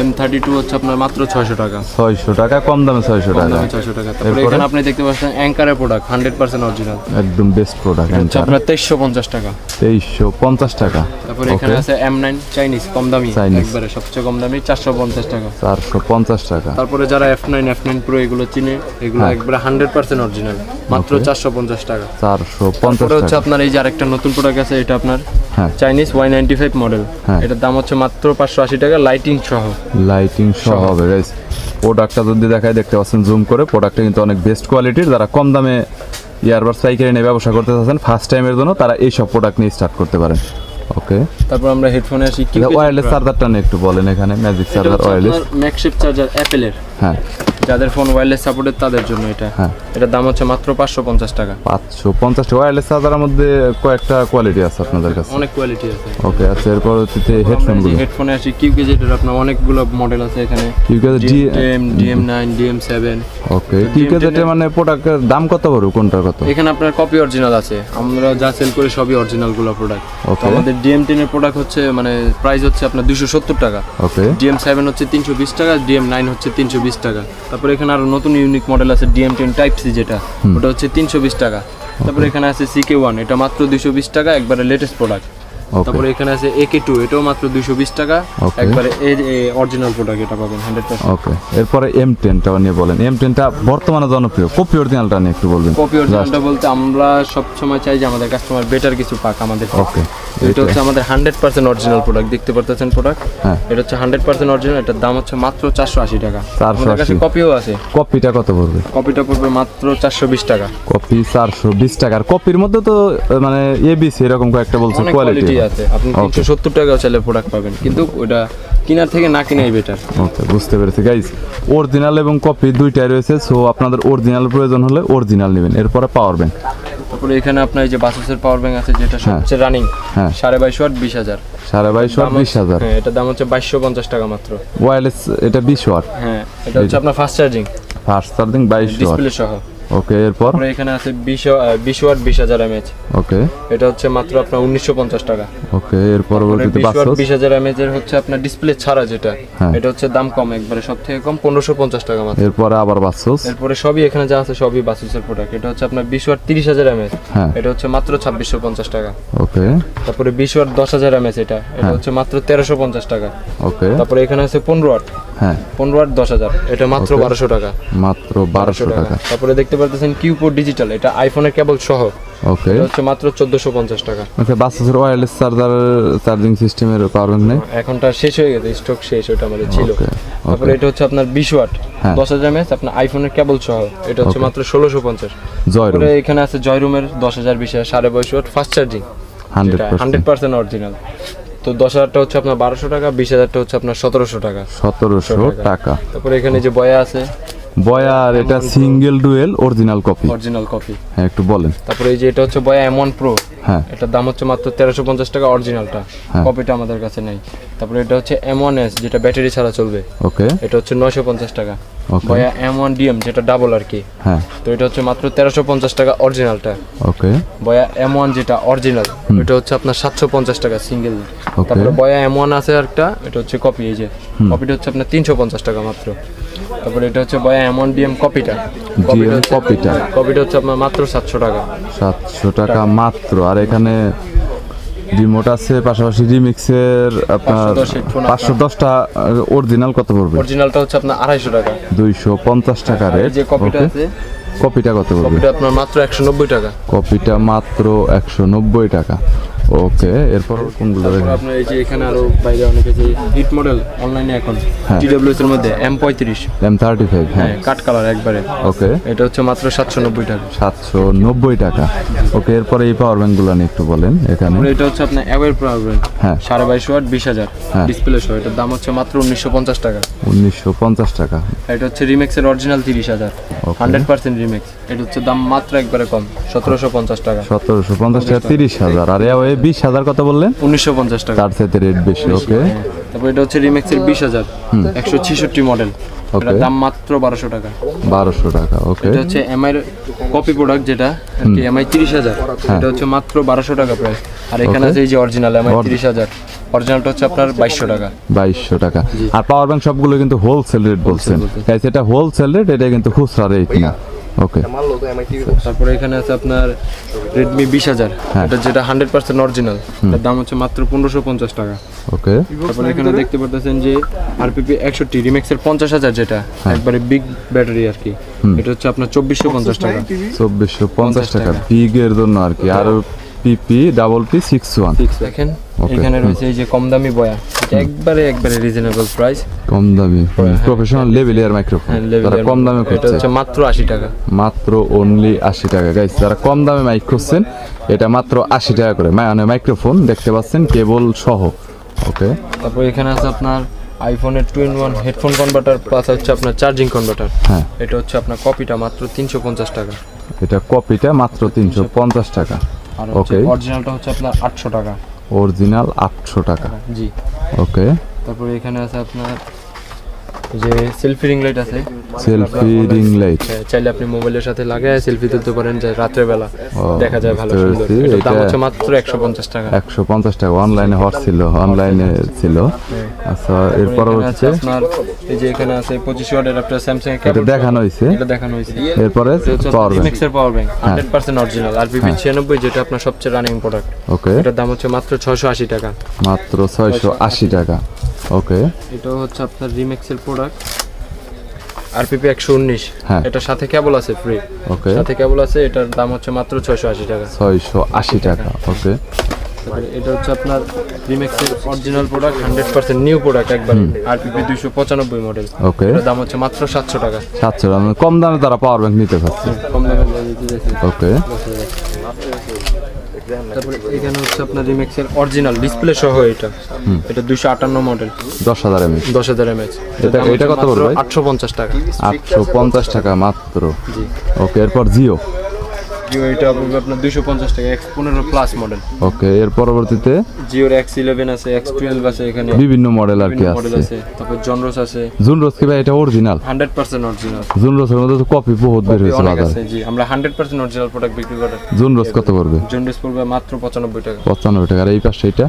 M32 হচ্ছে আপনার মাত্র 600 টাকা। 600 টাকা, কম দামে 600 টাকা। 600 টাকা। তারপরে এখানে আপনি দেখতে পাচ্ছেন অ্যাঙ্কারের প্রোডাক্ট 100% অরিজিনাল, একদম বেস্ট প্রোডাক্ট। হচ্ছে আপনার 2350 টাকা। 2350 টাকা। তারপরে এখানে আছে M9 চাইনিজ, কম দামি, একবারে সবচেয়ে কম দামি 450 টাকা। 450 টাকা। তারপরে যারা F9 Pro এগুলো চিনে, এগুলো একবারে 100% অরিজিনাল, মাত্র 450 টাকা। 450 তারপরে হচ্ছে টাকা। আপনার এই যে আরেকটা নতুন প্রোডাক্ট আছে, এটা আপনার হ্যাঁ চাইনিজ Y95 মডেল, হ্যাঁ। এটার দাম হচ্ছে মাত্র 580 টাকা, লাইটিং সহ। লাইটিং সহ হবে গাইস। প্রোডাক্টটা যদি দেখায়, দেখতে পাচ্ছেন জুম করে, প্রোডাক্টটা কিন্তু অনেক বেস্ট কোয়ালিটির। যারা কম দামে ইয়ারবাডস পাইকারি নিয়ে ব্যবসা করতে চাচ্ছেন ফার্স্ট টাইমের জন্য, তারা এই সব প্রোডাক্ট নিয়ে স্টার্ট করতে পারেন। ওকে, তারপর আমরা হেডফোনে আসি। ওয়্যারলেস চার্জারটা নিয়ে একটু বলেন। এখানে ম্যাজিক চার্জার ওয়্যারলেস, ম্যাকশিপ চার্জার অ্যাপেলের, হ্যাঁ যাদের ফোন ওয়্যারলেস সাপোর্টেড তাদের জন্য এটা। হ্যাঁ, এটার দাম হচ্ছে মাত্র 550 টাকা। 550 টাকা। ওয়্যারলেস চার্জারের মধ্যে কয়েকটা কোয়ালিটি আছে আপনাদের কাছে? অনেক কোয়ালিটি আছে। ওকে, আচ্ছা এরপর হচ্ছে হেডফোনগুলো। হেডফোনে আসি QKZ এর আপনার অনেকগুলো মডেল আছে এখানে। QKZ DM9, DM7। ওকে, QKZ এর মানে প্রোডাক্টের দাম কত বড়, কোনটা কত? এখানে আপনার কপি অরিজিনাল আছে, আমরা যা সেল করি সবই অরিজিনাল গুলো প্রোডাক্ট। ওকে, আমাদের DM10 এর প্রোডাক্ট হচ্ছে মানে প্রাইস হচ্ছে আপনার 270 টাকা। ওকে, DM7 হচ্ছে 320 টাকা, DM9 হচ্ছে 320 টাকা। তারপরে এখানে আরো নতুন ইউনিক মডেল আছে DM10 টাইপ সি, যেটা ওটা হচ্ছে 320 টাকা। তারপরে এখানে আছে CK1, এটা মাত্র 220 টাকা, একবারে লেটেস্ট প্রোডাক্ট। তারপরে এখানে আছে AK2, এটাও মাত্র 220 টাকা, একবারে অরিজিনাল প্রোডাক্ট, এটা পাবেন 100%। ওকে, এরপরে M10 টা নিয়ে বলেন। M10 টা বর্তমানে জনপ্রিয়, কপি অরিজিনালটা নিয়ে একটু বলবেন। কপি অরিজিনালটা বলতে আমরা সব সময় চাই যে আমাদের কাস্টমার বেটার কিছু পাক আমাদের। ওকে, এটা হচ্ছে আমাদের 100% অরিজিনাল প্রোডাক্ট, দেখতে পারতেছেন প্রোডাক্ট। হ্যাঁ, এটা হচ্ছে 100% অরিজিনাল, এটার দাম হচ্ছে মাত্র 480 টাকা। 480 আমাদের কাছে কপিও আছে। কপিটা কত পড়বে? কপিটা পড়বে মাত্র 420 টাকা। কপি 420 টাকা। আর কপির মধ্যে তো মানে ABC এরকম কয়েকটা বলছে অনেক কোয়ালিটি কোয়ালিটি আছে, আপনি 370 টাকাও চাইলে প্রোডাক্ট পাবেন, কিন্তু ওটা কেনার থেকে না কিনাই বেটার। ওকে, বুঝতে পেরেছি গাইস। অরিজিনাল এবং কপি দুইটাই রয়েছে, সো আপনাদের অরিজিনাল প্রয়োজন হলে অরিজিনাল নেবেন। এরপরে পাওয়ার ব্যাংক। তারপরে এখানে আপনার এই যে বাসুসের পাওয়ার ব্যাংক আছে, যেটা সবচেয়ে রানিং, হ্যাঁ 22.5 ওয়াট 20,000। 22.5 ওয়াট 20,000। হ্যাঁ, এটার দাম হচ্ছে 2250 টাকা মাত্র। ওয়্যারলেস এটা 20 ওয়াট। হ্যাঁ, এটা হচ্ছে আপনার fast charging, fast charging 22 watt. Display সহ। ওকে, এরপর তারপরে এখানে আছে 20 ওয়াট 20,000 mAh, ওকে, এটা হচ্ছে মাত্র আপনার 1950 টাকা। ওকে, এর পরবর্তীতে 20 ওয়াট বাসস 20,000 mAh এর হচ্ছে আপনার ডিসপ্লে ছাড়া যেটা, হ্যাঁ। এটা হচ্ছে দাম কম, একবারে সব থেকে কম 1550 টাকা মাত্র। এরপরে আবার বাসস। এরপরে সবই এখানে যা আছে সবই বাসুসের প্রোডাক্ট। এটা হচ্ছে আপনার 20 ওয়াট 30,000 mAh, হ্যাঁ, এটা হচ্ছে মাত্র 2650 টাকা। ওকে, তারপরে 20 ওয়াট 10,000 mAh, এটা হচ্ছে মাত্র 1350 টাকা। ওকে, তারপরে এখানে আছে 15 ওয়াট, হ্যাঁ 15 ওয়াট 10,000, এটা মাত্র 1200 টাকা। মাত্র 1200 টাকা। তারপরে দেখতে পাচ্ছেন Q4 ডিজিটাল, এটা আইফোনের কেবল সহ, ওকে, এটা হচ্ছে মাত্র 1450 টাকা। ওকে, বাসসের ওয়্যারলেস চার্জার চার্জিং সিস্টেমের পাওয়ার ব্যাংক নেই? এখনটা শেষ হয়ে গেছে, স্টক শেষ, ওটা আমাদের ছিল। ওকে, তারপরে এটা হচ্ছে আপনার 20 ওয়াট হ্যাঁ। 10,000 mAh, আপনার আইফোনের কেবল সহ, এটা হচ্ছে মাত্র 1650। জয়রুম তারপরে এখানে আছে জয়রুমের 10,000 20,000 22.5 ওয়াট ফাস্ট চার্জিং, 100%। 100% অরিজিনাল। তো 10,000টা হচ্ছে আপনার 1200 টাকা, 20,000টা হচ্ছে আপনার 1700 টাকা। 1700 টাকা। তারপরে এখানে যে বয়া আছে, বয়ার এটা single dual original copy, original copy. হ্যাঁ একটু বলেন। তারপরে এই যে এটা হচ্ছে বয়া M1 Pro, হ্যাঁ, এটার দাম হচ্ছে মাত্র 1350 টাকা অরিজিনালটা, হ্যাঁ। কপিটা আমাদের কাছে নেই। তারপরে এটা হচ্ছে M1S, যেটা ব্যাটারি ছাড়া চলবে, ওকে, এটা হচ্ছে 950 টাকা। ওকে, বয়া M1DM, যেটা ডাবল আর কি, হ্যাঁ, তো এটা হচ্ছে মাত্র 1350 টাকা অরিজিনালটা। ওকে, বয়া M1 যেটা অরিজিনাল, এটা হচ্ছে আপনার 750 টাকা সিঙ্গেল। ওকে, তারপরে বয়া M1 আছে একটা, এটা হচ্ছে কপি, এই যে কপিটা হচ্ছে আপনার 350 টাকা মাত্র। তারপরে এটা হচ্ছে বয়া M1DM কপিটা, কপিটা হচ্ছে আপনার মাত্র 700 টাকা। 700 টাকা মাত্র। আর এখানে রিমোট আছে, পাশাপাশি রিমিক্সের আপনার 510 হেডফোন 510টা অরিজিনাল কত পড়বে? অরিজিনালটা হচ্ছে আপনার 250 টাকা। 250 টাকা আর এই রেট। যে কপিটা ওকে, আছে, কপিটা কত পড়বে? কপিটা আপনার মাত্র 190 টাকা। কপিটা মাত্র 190 টাকা। ওকে, এরপর কোনগুলো তারপর দেখেন? আপনার এই যে এখানে আরো বাইরে অনেক আছে হিট মডেল অনলাইনে এখন, হ্যাঁ। TWS এর মধ্যে M35, M35, হ্যাঁ, হ্যাঁ কাট কালার একবারে, ওকে, এটা হচ্ছে মাত্র 790 টাকা। 790 টাকা। ওকে, এরপরে এই পাওয়ার ব্যাংকগুলো নিয়ে একটু বলেন এখানে। তারপরে এটা হচ্ছে আপনার অ্যাওয়ের পাবেন, হ্যাঁ 22.5 ওয়াট 20,000 হ্যাঁ। ডিসপ্লে সহ, এটার দাম হচ্ছে মাত্র 1950 টাকা। 1950 টাকা। এটা হচ্ছে রিমেক্সের অরিজিনাল 30,000, ওকে। 100% রিমেক্স। রিমেক্স, এটা হচ্ছে দাম মাত্র একবারে কম 1750 টাকা। 1750 টাকা 30,000। আর এই 20,000 কত বললেন? 1950 টাকা। তার সাথে রেট বেশি। ওকে, তারপর এটা হচ্ছে রিমেক্সের 20,000 166 মডেল, এটার দাম মাত্র 1200 টাকা। 1200 টাকা। ওকে, এটা হচ্ছে এমআই কপি প্রোডাক্ট, যেটা আর কি এমআই 30,000, এটা হচ্ছে মাত্র 1200 টাকা প্রাইস। আর এখানে আছে এই যে অরিজিনাল এমআই 30,000, অরিজিনালটা হচ্ছে আপনার 2200 টাকা। 2200 টাকা। আর পাওয়ার ব্যাংক সবগুলো কিন্তু হোলসেল রেট বলছেন, গাইস এটা হোলসেল রেট, এটা কিন্তু খুচরা রেট না। ওকে, তারপরে এখানে আছে আপনার রেডমি 20,000, এটা যেটা 100% অরিজিনাল, এর দাম হচ্ছে মাত্র 1550 টাকা। ওকে, তারপরে এখানে দেখতে পাচ্ছেন যে আরপিপি 61 রিমেক্সের 50,000, যেটা একবারে বিগ ব্যাটারি আর কি, এটা হচ্ছে আপনার 2450 টাকা। 2450 টাকা বিগ এর জন্য আর কি। আর পিপি ডাবল পি 61 দেখেন এখানে রয়েছে এই যে কম দামি বয়া, এটা একবারে রিজনেবল প্রাইস, কম দামি প্রফেশনাল লেভেলের মাইক্রোফোন, তারা কম দামে এটা করছে হচ্ছে মাত্র 80 টাকা। মাত্র অনলি 80 টাকা। গাইস যারা কম দামে মাইক করছেন, এটা মাত্র 80 টাকা করে, মানে মাইক্রোফোন দেখতে পাচ্ছেন কেবল সহ। ওকে, তারপর এখানে আছে আপনার আইফোনের 2-in-1 হেডফোন কনভার্টার প্লাস হচ্ছে আপনার চার্জিং কনভার্টার, হ্যাঁ এটা হচ্ছে আপনার কপিটা মাত্র 350 টাকা। এটা কপিটা মাত্র 350 টাকা। আর হচ্ছে ওকে, অরিজিনালটা হচ্ছে আপনার 800 টাকা। অরিজিনাল 800 টাকা। জি, ওকে, তারপরে এখানে আছে আপনার যে সেলফি রিং লাইট আছে, সেলফি রিং লাইট, চাইলে আপনি মোবাইলের সাথে লাগায় সেলফি তুলতে পারেন, যে রাতের বেলা দেখা যায় ভালো সুন্দর। বুঝতে এটার দাম পেরেছি। হচ্ছে মাত্র 150 টাকা। 150 টাকা। অনলাইনে হট ছিল, অনলাইনে ছিল। আচ্ছা, এর এখানে আছে পরবর্তীতে আপনার এই যে এখানে আছে 25 ওয়াটের আপনার স্যামসাং এর এটা দেখানো হয়েছে। এটা দেখানো হয়েছে। এরপরে পাওয়ার ব্যাংক, রিমেক্স এর পাওয়ার ব্যাংক 100% অরিজিনাল আরপিপি 96, যেটা আপনার সবচেয়ে রানিং প্রোডাক্ট, ওকে, এটার দাম হচ্ছে মাত্র 680 টাকা। মাত্র 680 টাকা। ওকে, এটা হচ্ছে আপনার রিমেক্স এর প্রোডাক্ট আরপিপি 119, হ্যাঁ। এটার সাথে কেবল আছে ফ্রি, ওকে, সাথে কেবল আছে, এটার দাম হচ্ছে মাত্র 680 টাকা। 680 টাকা। ওকে, তারপরে এটা হচ্ছে আপনার রিমেক্সের অরিজিনাল প্রোডাক্ট 100% নিউ প্রোডাক্ট একবারে, আরপিপি 295 মডেল, ওকে, এটার দাম হচ্ছে মাত্র 700 টাকা। 700 টাকা। মানে কম দামে তারা পাওয়ার ব্যাংক নিতে পারছে। কম দামে দিতেছে। ওকে, তারপরে এখানে হচ্ছে আপনার রিমেক্সের অরিজিনাল ডিসপ্লে সহ এটা, এটা 258 মডেল, 10,000 mAh। 10,000 mAh, এটা কত পড়বে ভাই? 850 টাকা। 850 টাকা মাত্র। জি, ওকে, এরপর জিও, জিও এটা পড়বে আপনার 250 টাকা, X15 প্লাস মডেল। ওকে, এর পরবর্তীতে জিওর X11 আছে, X12 আছে, এখানে বিভিন্ন মডেল আর কি বিভিন্ন মডেল আছে। আছে। তারপর জনরস আছে, জুনরোজ কি ভাই এটা অরিজিনাল? 100% অরিজিনাল। জুনরোজের মধ্যে তো কপি বহুত বের হয়েছে অনেক বাজারে। আছে, জি, আমরা 100% অরিজিনাল প্রোডাক্ট বিক্রি করি। জুনরোজ কত করবে? জনরস পড়বে মাত্র 95 টাকা। 95 টাকা। আর এই পাশে এটা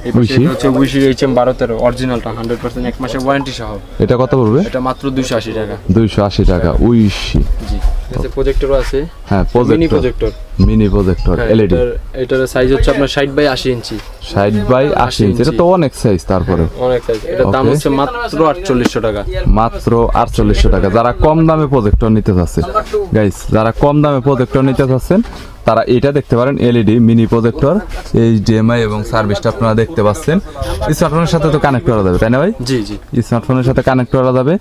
এই পাশে উইশি? এটা হচ্ছে উইশি HM 1213 অরিজিনালটা 100% এক মাসের ওয়ারেন্টি সহ, এটা কত পড়বে? এটা মাত্র 280 টাকা। 280 টাকা। উইশি, জি, এতে প্রজেক্টরও আছে, হ্যাঁ mini projector, projector. Mini projector LED. এটার সাইজ হচ্ছে আপনার 60 বাই 80 ইঞ্চি। 60 বাই 80 ইঞ্চি, এটা তো অনেক সাইজ। তারপরে অনেক সাইজ, এটার দাম Okay. হচ্ছে মাত্র 4800 টাকা। মাত্র 4800 টাকা। যারা কম দামে প্রজেক্টর নিতে চাচ্ছেন গাইস, যারা কম দামে প্রজেক্টর নিতে চাচ্ছেন, তারা এটা দেখতে পারেন, এলইডি মিনি প্রজেক্টর, এইচডিএমআই এবং সার্ভিসটা আপনারা দেখতে পাচ্ছেন। স্মার্টফোনের সাথে তো কানেক্ট করা যাবে, তাই না ভাই? জি জি, স্মার্টফোনের সাথে কানেক্ট করা যাবে।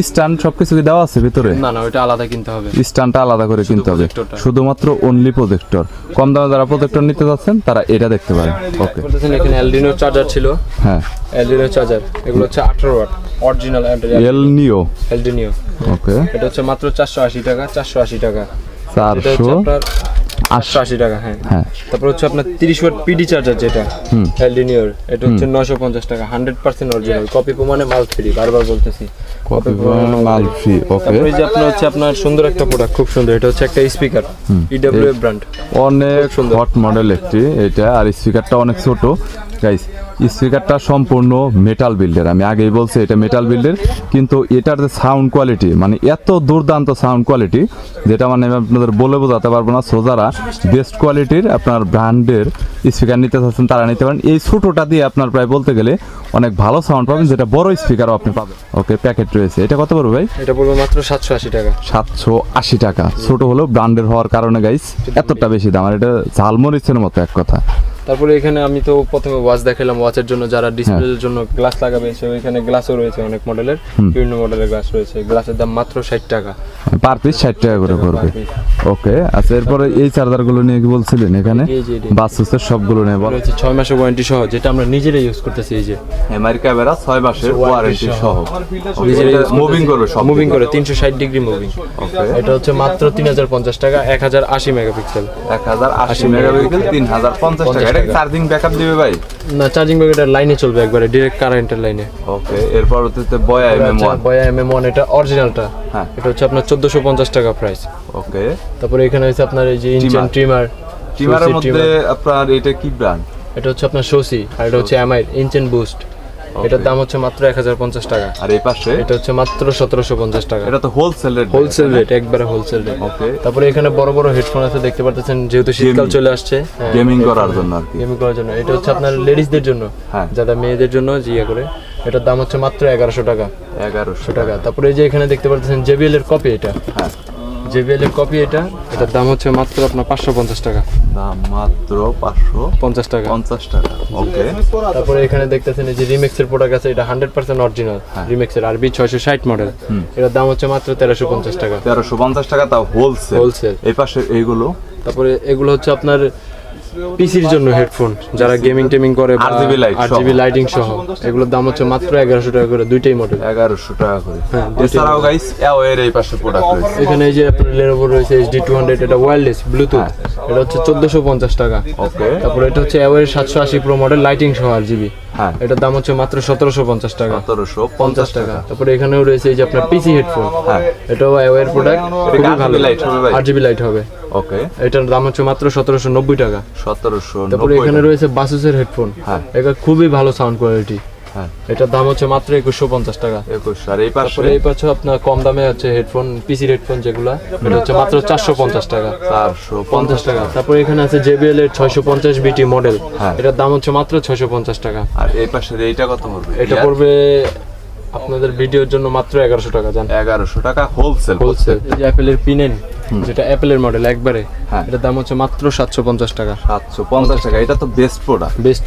স্ট্যান্ড সবকিছু কি দেওয়া আছে ভিতরে? না না, ওটা আলাদা কিনতে হবে। স্ট্যান্ডটা আলাদা করে কিনতে হবে, প্রজেক্টরটা। শুধুমাত্র অনলি প্রজেক্টর। কম দামে যারা প্রজেক্টর নিতে যাচ্ছেন, তারা এটা দেখতে পারেন। ওকে, বলতেছেন এখানে এলডিনো চার্জার ছিল, হ্যাঁ, এলডিনো চার্জার, এগুলো হচ্ছে 18 ওয়াট অরিজিনাল এল নিও। এলডিনো, ওকে, এটা হচ্ছে মাত্র 480 টাকা। 480 টাকা, এটা হচ্ছে 400 আপনার 880 টাকা। হ্যাঁ, হ্যাঁ, তারপর হচ্ছে আপনার 30 ওয়াট পিডি চার্জার, যেটা এলডিনিওর, এটা হচ্ছে 950 টাকা, 100% অরিজিনাল, কপি প্রমাণে মাল ফ্রি, বারবার বলতেছি, কপি মাল ফ্রি। ওকে, তারপরে এই যে আপনার হচ্ছে আপনার সুন্দর একটা প্রোডাক্ট, খুব সুন্দর, এটা হচ্ছে একটা স্পিকার, ইডব্লিউএফ ব্র্যান্ড, অনেক হট মডেল একটি এটা। আর স্পিকারটা অনেক ছোট গাইস, স্পিকারটা সম্পূর্ণ মেটাল বিল্ডের। আমি আগেই বলছি এটা মেটাল বিল্ডের, কিন্তু এটার যে সাউন্ড কোয়ালিটি, মানে এত দুর্দান্ত সাউন্ড কোয়ালিটি, যেটা মানে আমি আপনাদের বলে বোঝাতে পারবো না। সো যারা বেস্ট কোয়ালিটির আপনার ব্র্যান্ডের স্পিকার নিতে চাচ্ছেন, তারা নিতে পারেন। এই ছোটোটা দিয়ে আপনার প্রায় বলতে গেলে অনেক ভালো সাউন্ড পাবেন, যেটা বড় স্পিকারও আপনি পাবেন। ওকে, প্যাকেট রয়েছে। এটা কত পড়বে ভাই? এটা পড়বে মাত্র 780 টাকা। 780 টাকা। ছোট হলেও ব্র্যান্ডের হওয়ার কারণে গাইস এতটা বেশি দাম। আর এটা ঝালমরিচের মতো এক কথা। তারপরে এখানে আমি তো প্রথমে ওয়াচ দেখালাম, ওয়াচের জন্য যারা ডিসপ্লের জন্য গ্লাস লাগাবে সে ওইখানে গ্লাসও রয়েছে, অনেক মডেলের বিভিন্ন মডেলের গ্লাস রয়েছে। গ্লাসের দাম মাত্র 60 টাকা পার পিস, 60 টাকা করে পড়বে। ওকে, আচ্ছা এরপরে এই চার্জারগুলো নিয়ে কি বলছিলেন এখানে? বাসুসের সবগুলো নিয়ে বল। রয়েছে 6 মাসের ওয়ারেন্টি সহ, যেটা আমরা নিজেরাই ইউজ করতেছি। এই যে এমআই ক্যামেরা 6 মাসের ওয়ারেন্টি সহ, মুভিং করবে, সব মুভিং করে 360 ডিগ্রি মুভিং। ওকে, এটা হচ্ছে মাত্র 3050 টাকা, 1080 মেগাপিক্সেল। 1080 মেগাপিক্সেল 3050 টাকা। এটা চার্জিং ব্যাকআপ দিবে ভাই? না, চার্জিং ব্যাকআপ লাইনে চলবে, একবারে ডাইরেক্ট কারেন্টের লাইনে। ওকে, এরপর হচ্ছে বয়া MM1। বয়া MM1 এটা অরিজিনালটা, এটা হচ্ছে আপনার 1450 টাকা প্রাইস। ওকে, তারপরে এখানে হচ্ছে আপনার এই যে ইনচেন ট্রিমারের মধ্যে আপনার এটা কি ব্র্যান্ড? এটা হচ্ছে আপনার শোসি, আর এটা হচ্ছে এমআই ইনচেন বুস্ট। এটার দাম হচ্ছে মাত্র 1050 টাকা। আর এই পাশে এটা হচ্ছে মাত্র 1750 টাকা। এটা তো হোলসেল রেট, হোলসেল রেট, একবারে হোলসেল রেট। ওকে, তারপরে এখানে বড় বড় হেডফোন আছে দেখতে পাচ্ছেন, যেহেতু শীতকাল চলে আসছে, গেমিং করার জন্য আর কি। গেমিং করার জন্য এটা হচ্ছে আপনার লেডিসদের জন্য, যারা মেয়েদের জন্য জিয়া করে। এটার দাম হচ্ছে মাত্র 1100 টাকা। 1100 টাকা। তারপরে এই যে এখানে দেখতে পাচ্ছেন JBL এর কপি, এটা JBL এর কপি, এটার দাম হচ্ছে মাত্র আপনার 550 টাকা। দাম মাত্র 550 টাকা। 50 টাকা। ওকে, তারপরে এখানে দেখতেছেন এই যে রিমেক্স এর প্রোডাক্ট আছে, এটা 100% অরিজিনাল রিমেক্স এর RB 660 মডেল। এটার দাম হচ্ছে মাত্র 1350 টাকা। 1350 টাকা, তাও হোলসেল। এই পাশে এইগুলো, তারপরে এগুলো হচ্ছে আপনার পিসির জন্য হেডফোন, যারা গেমিং টেমিং করে, RGB লাইটিং সহ। এগুলোর দাম হচ্ছে মাত্র 1100 টাকা করে, দুইটাই মডেল 1100 টাকা করে। এছাড়াও গাইস এর এই পাশে প্রোডাক্ট রয়েছে। এখানে এই যে আপনার Lenovo রয়েছে HD200, এটা ওয়্যারলেস ব্লুটুথ, এটা হচ্ছে 1450 টাকা। ওকে, তারপরে এটা হচ্ছে এর 780 প্রো মডেল লাইটিং সহ RGB, এটার দাম হচ্ছে মাত্র 1750 টাকা। 1750 টাকা। তারপরে এখানেও রয়েছে এই যে আপনার পিসি হেডফোন, এটাও এর প্রোডাক্ট, খুবই ভালো লাইট হবে, RGB লাইট হবে। ওকে, এটার দাম হচ্ছে মাত্র 1790 টাকা। 1790। তারপরে এখানে রয়েছে বাসুসের হেডফোন, এটা খুবই ভালো সাউন্ড কোয়ালিটি, এটার দাম হচ্ছে মাত্র 2150 টাকা। 21। আর এই পাশে, এই পাশে আপনার কম দামে হচ্ছে হেডফোন, পিসি হেডফোন যেগুলা, এটা হচ্ছে মাত্র 450 টাকা। 450 টাকা। তারপরে এখানে আছে JBL এর 650 BT মডেল, এটার দাম হচ্ছে মাত্র 650 টাকা। আর এই পাশে এইটা কত পড়বে? এটা পড়বে আপনাদের ভিডিওর জন্য মাত্র 1100 টাকা। জান, 1100 টাকা হোলসেল। এই যে অ্যাপেলের পিনেন, যেটা অ্যাপেলের মডেল একবারে, এটার দাম হচ্ছে মাত্র 750 টাকা। 750 টাকা। এটা তো বেস্ট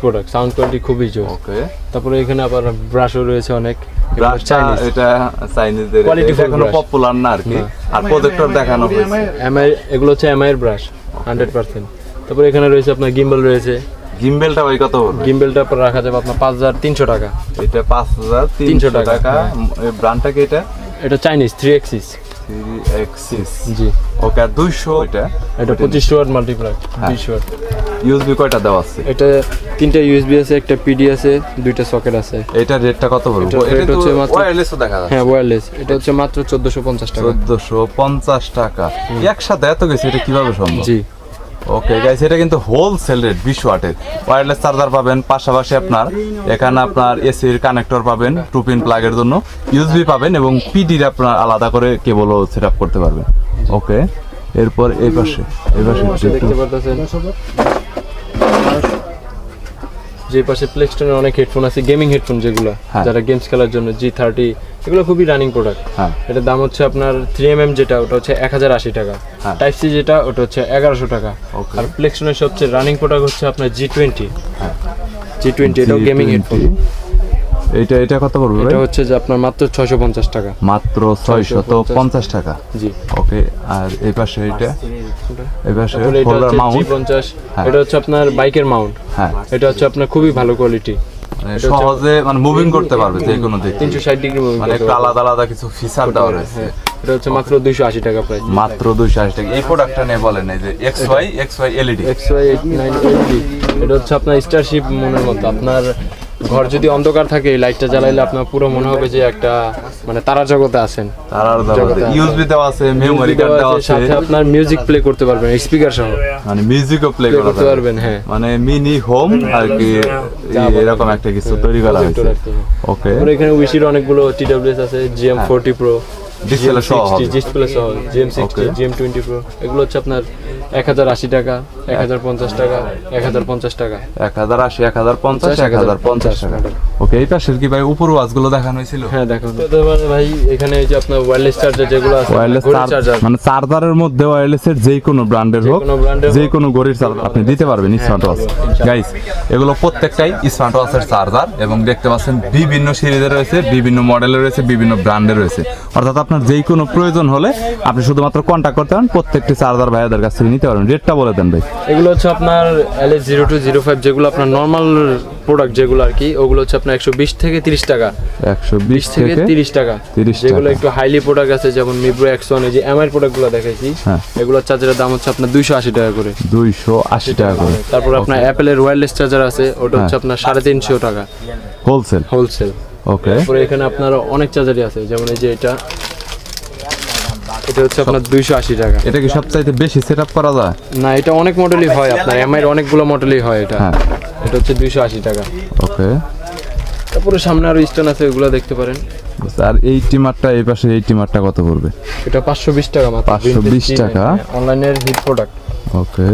প্রোডাক্ট, সাউন্ড কোয়ালিটি খুবই জোর। ওকে, তারপরে এখানে আবার ব্রাশও রয়েছে অনেক, চাইনিজ, এটা চাইনিজদের এখনো পপুলার না আর কি। আর প্রজেক্টর দেখানো হয়েছে এমআই, এগুলো হচ্ছে এমআই এর ব্রাশ 100%। তারপরে এখানে রয়েছে আপনার গিম্বল রয়েছে। গিম্বেলটা ভাই কত পড়বে? গিম্বেলটা পর রাখা যাবে আপনার 5300 টাকা। এটা 5300 টাকা। এই ব্র্যান্ডটা কি এটা? এটা চাইনিজ 3 axis। জি। ওকে, 200। এটা 25 ওয়াট মাল্টিপ্লাই 20 ওয়াট। ইউএসবি কয়টা দেওয়া আছে? এটা 3টা ইউএসবি আছে, একটা PD আছে, 2টা সকেট আছে। এটা রেটটা কত পড়বে? এটা হচ্ছে মাত্র ওয়্যারলেসও দেখা যাচ্ছে। হ্যাঁ, ওয়্যারলেস। এটা হচ্ছে মাত্র 1450 টাকা। 1450 টাকা। একসাথে এত কিছু, এটা কিভাবে সম্ভব? জি। ওকে গাইস, এটা কিন্তু হোলসেল রেট 20 ওয়াটের ওয়্যারলেস চার্জার পাবেন, পাশাপাশি আপনার এখানে আপনার এসির কানেক্টর পাবেন, 2 পিন প্লাগের জন্য ইউএসবি পাবেন, এবং পিডির আপনার আলাদা করে কেবলও সেটআপ করতে পারবেন। ওকে, এরপর এই পাশে দেখতে পাচ্ছেন যে পাশে প্লেস্টোনের অনেক হেডফোন আছে, গেমিং হেডফোন যেগুলো, যারা গেমস খেলার জন্য, G30, এগুলো খুবই রানিং প্রোডাক্ট। এটার দাম হচ্ছে আপনার 3mm যেটা, ওটা হচ্ছে 1080 টাকা। টাইপ সি যেটা, ওটা হচ্ছে 1100 টাকা। আর প্লেস্টোনের সবচেয়ে রানিং প্রোডাক্ট হচ্ছে আপনার G20, এটাও গেমিং হেডফোন। এটা কত পড়বে? এটা হচ্ছে যে আপনার মাত্র 650 টাকা। মাত্র 650 টাকা। জি। ওকে, আর এই পাশে হোল্ডার মাউন্ট G50, এটা হচ্ছে আপনার বাইকের মাউন্ট। এটা হচ্ছে আপনার খুবই ভালো কোয়ালিটি, সহজে মানে মুভিং করতে পারবে যে কোনো দিকে, 360 ডিগ্রি মুভিং, মানে একটু আলাদা কিছু ফিচার দেওয়া রয়েছে। এটা হচ্ছে মাত্র 280 টাকা প্রাইস। মাত্র 280 টাকা। এই প্রোডাক্টটা নিয়ে বলেন, এই যে XY LED, XY89 LED, এটা হচ্ছে আপনার স্টারশিপ মনের মতো। আপনার ঘর যদি অন্ধকার থাকে, এই লাইটটা জ্বালাইলে আপনার পুরো মনে হবে যে একটা মানে তারা জগতে আছেন। তারার জগতে ইউএসবি দেওয়া আছে, মেমরি কার্ড দেওয়া আছে, সাথে আপনার মিউজিক প্লে করতে পারবেন স্পিকার সহ, মানে মিউজিকও প্লে করতে পারবেন। হ্যাঁ, মানে মিনি হোম আর কি, এরকম একটা কিছু তৈরি করা হয়েছে। ওকে, আর এখানে উইশির অনেকগুলো TWS আছে, GM40 Pro, ডিসপ্লে সহ হবে। ডিসপ্লে সহ GM60 GM20 Pro এগুলো হচ্ছে আপনার 1080 টাকা, 1050 টাকা, 1050 টাকা, 1080, 1050, 1050 টাকা। ওকে, এই পাশের কি ভাই উপর ওয়াচগুলো দেখানো হয়েছিল? হ্যাঁ দেখুন ভাই, এখানে এই যে আপনার ওয়্যারলেস চার্জার যেগুলো আছে, ওয়্যারলেস চার্জার মানে চার্জারের মধ্যে ওয়্যারলেসের যে কোনো ব্র্যান্ডের হোক, যে কোনো ঘড়ির চার্জার আপনি দিতে পারবেন স্মার্ট ওয়াচ। গাইস, এগুলো প্রত্যেকটাই স্মার্ট ওয়াচের চার্জার এবং দেখতে পাচ্ছেন বিভিন্ন সিরিজে রয়েছে, বিভিন্ন মডেলে রয়েছে, বিভিন্ন ব্র্যান্ডে রয়েছে। অর্থাৎ আপনার যেই কোনো প্রয়োজন হলে আপনি শুধুমাত্র কন্ট্যাক্ট করতে পারেন, প্রত্যেকটি চার্জার ভাইয়াদের কাছ থেকে নিতে পারবেন। রেটটা বলে দেন ভাই। এগুলো হচ্ছে আপনার LS0205 যেগুলো আপনার নরমাল প্রোডাক্ট যেগুলো আর কি, ওগুলো হচ্ছে আপনার 120 থেকে 30 টাকা, 120 থেকে 30 টাকা। 30 টাকা। যেগুলো একটু হাইলি প্রোডাক্ট আছে যেমন Mibro X1, এই যে MI প্রোডাক্টগুলো দেখাইছি, এগুলোর চার্জারের দাম হচ্ছে আপনার 280 টাকা করে, 280 টাকা করে। তারপর আপনার অ্যাপেলের ওয়্যারলেস চার্জার আছে, ওটা হচ্ছে আপনার 350 টাকা হোলসেল। ওকে, তারপরে এখানে আপনার অনেক চার্জারই আছে, যেমন এই যে এটা হচ্ছে আপনার 280 টাকা। এটা কি সবচাইতে বেশি সেটআপ করা যায়? না, এটা অনেক মডেলই হয়, আপনার MI এর অনেকগুলো মডেলই হয় এটা। এটা হচ্ছে 280 টাকা। ওকে, তারপরে সামনে আরো স্ট্যান্ড আছে, এগুলো দেখতে পারেন। আর এই টিমারটা, এই পাশে এই টিমারটা কত পড়বে? এটা 520 টাকা মাত্র। 520 টাকা অনলাইনের হিট প্রোডাক্ট। ওকে,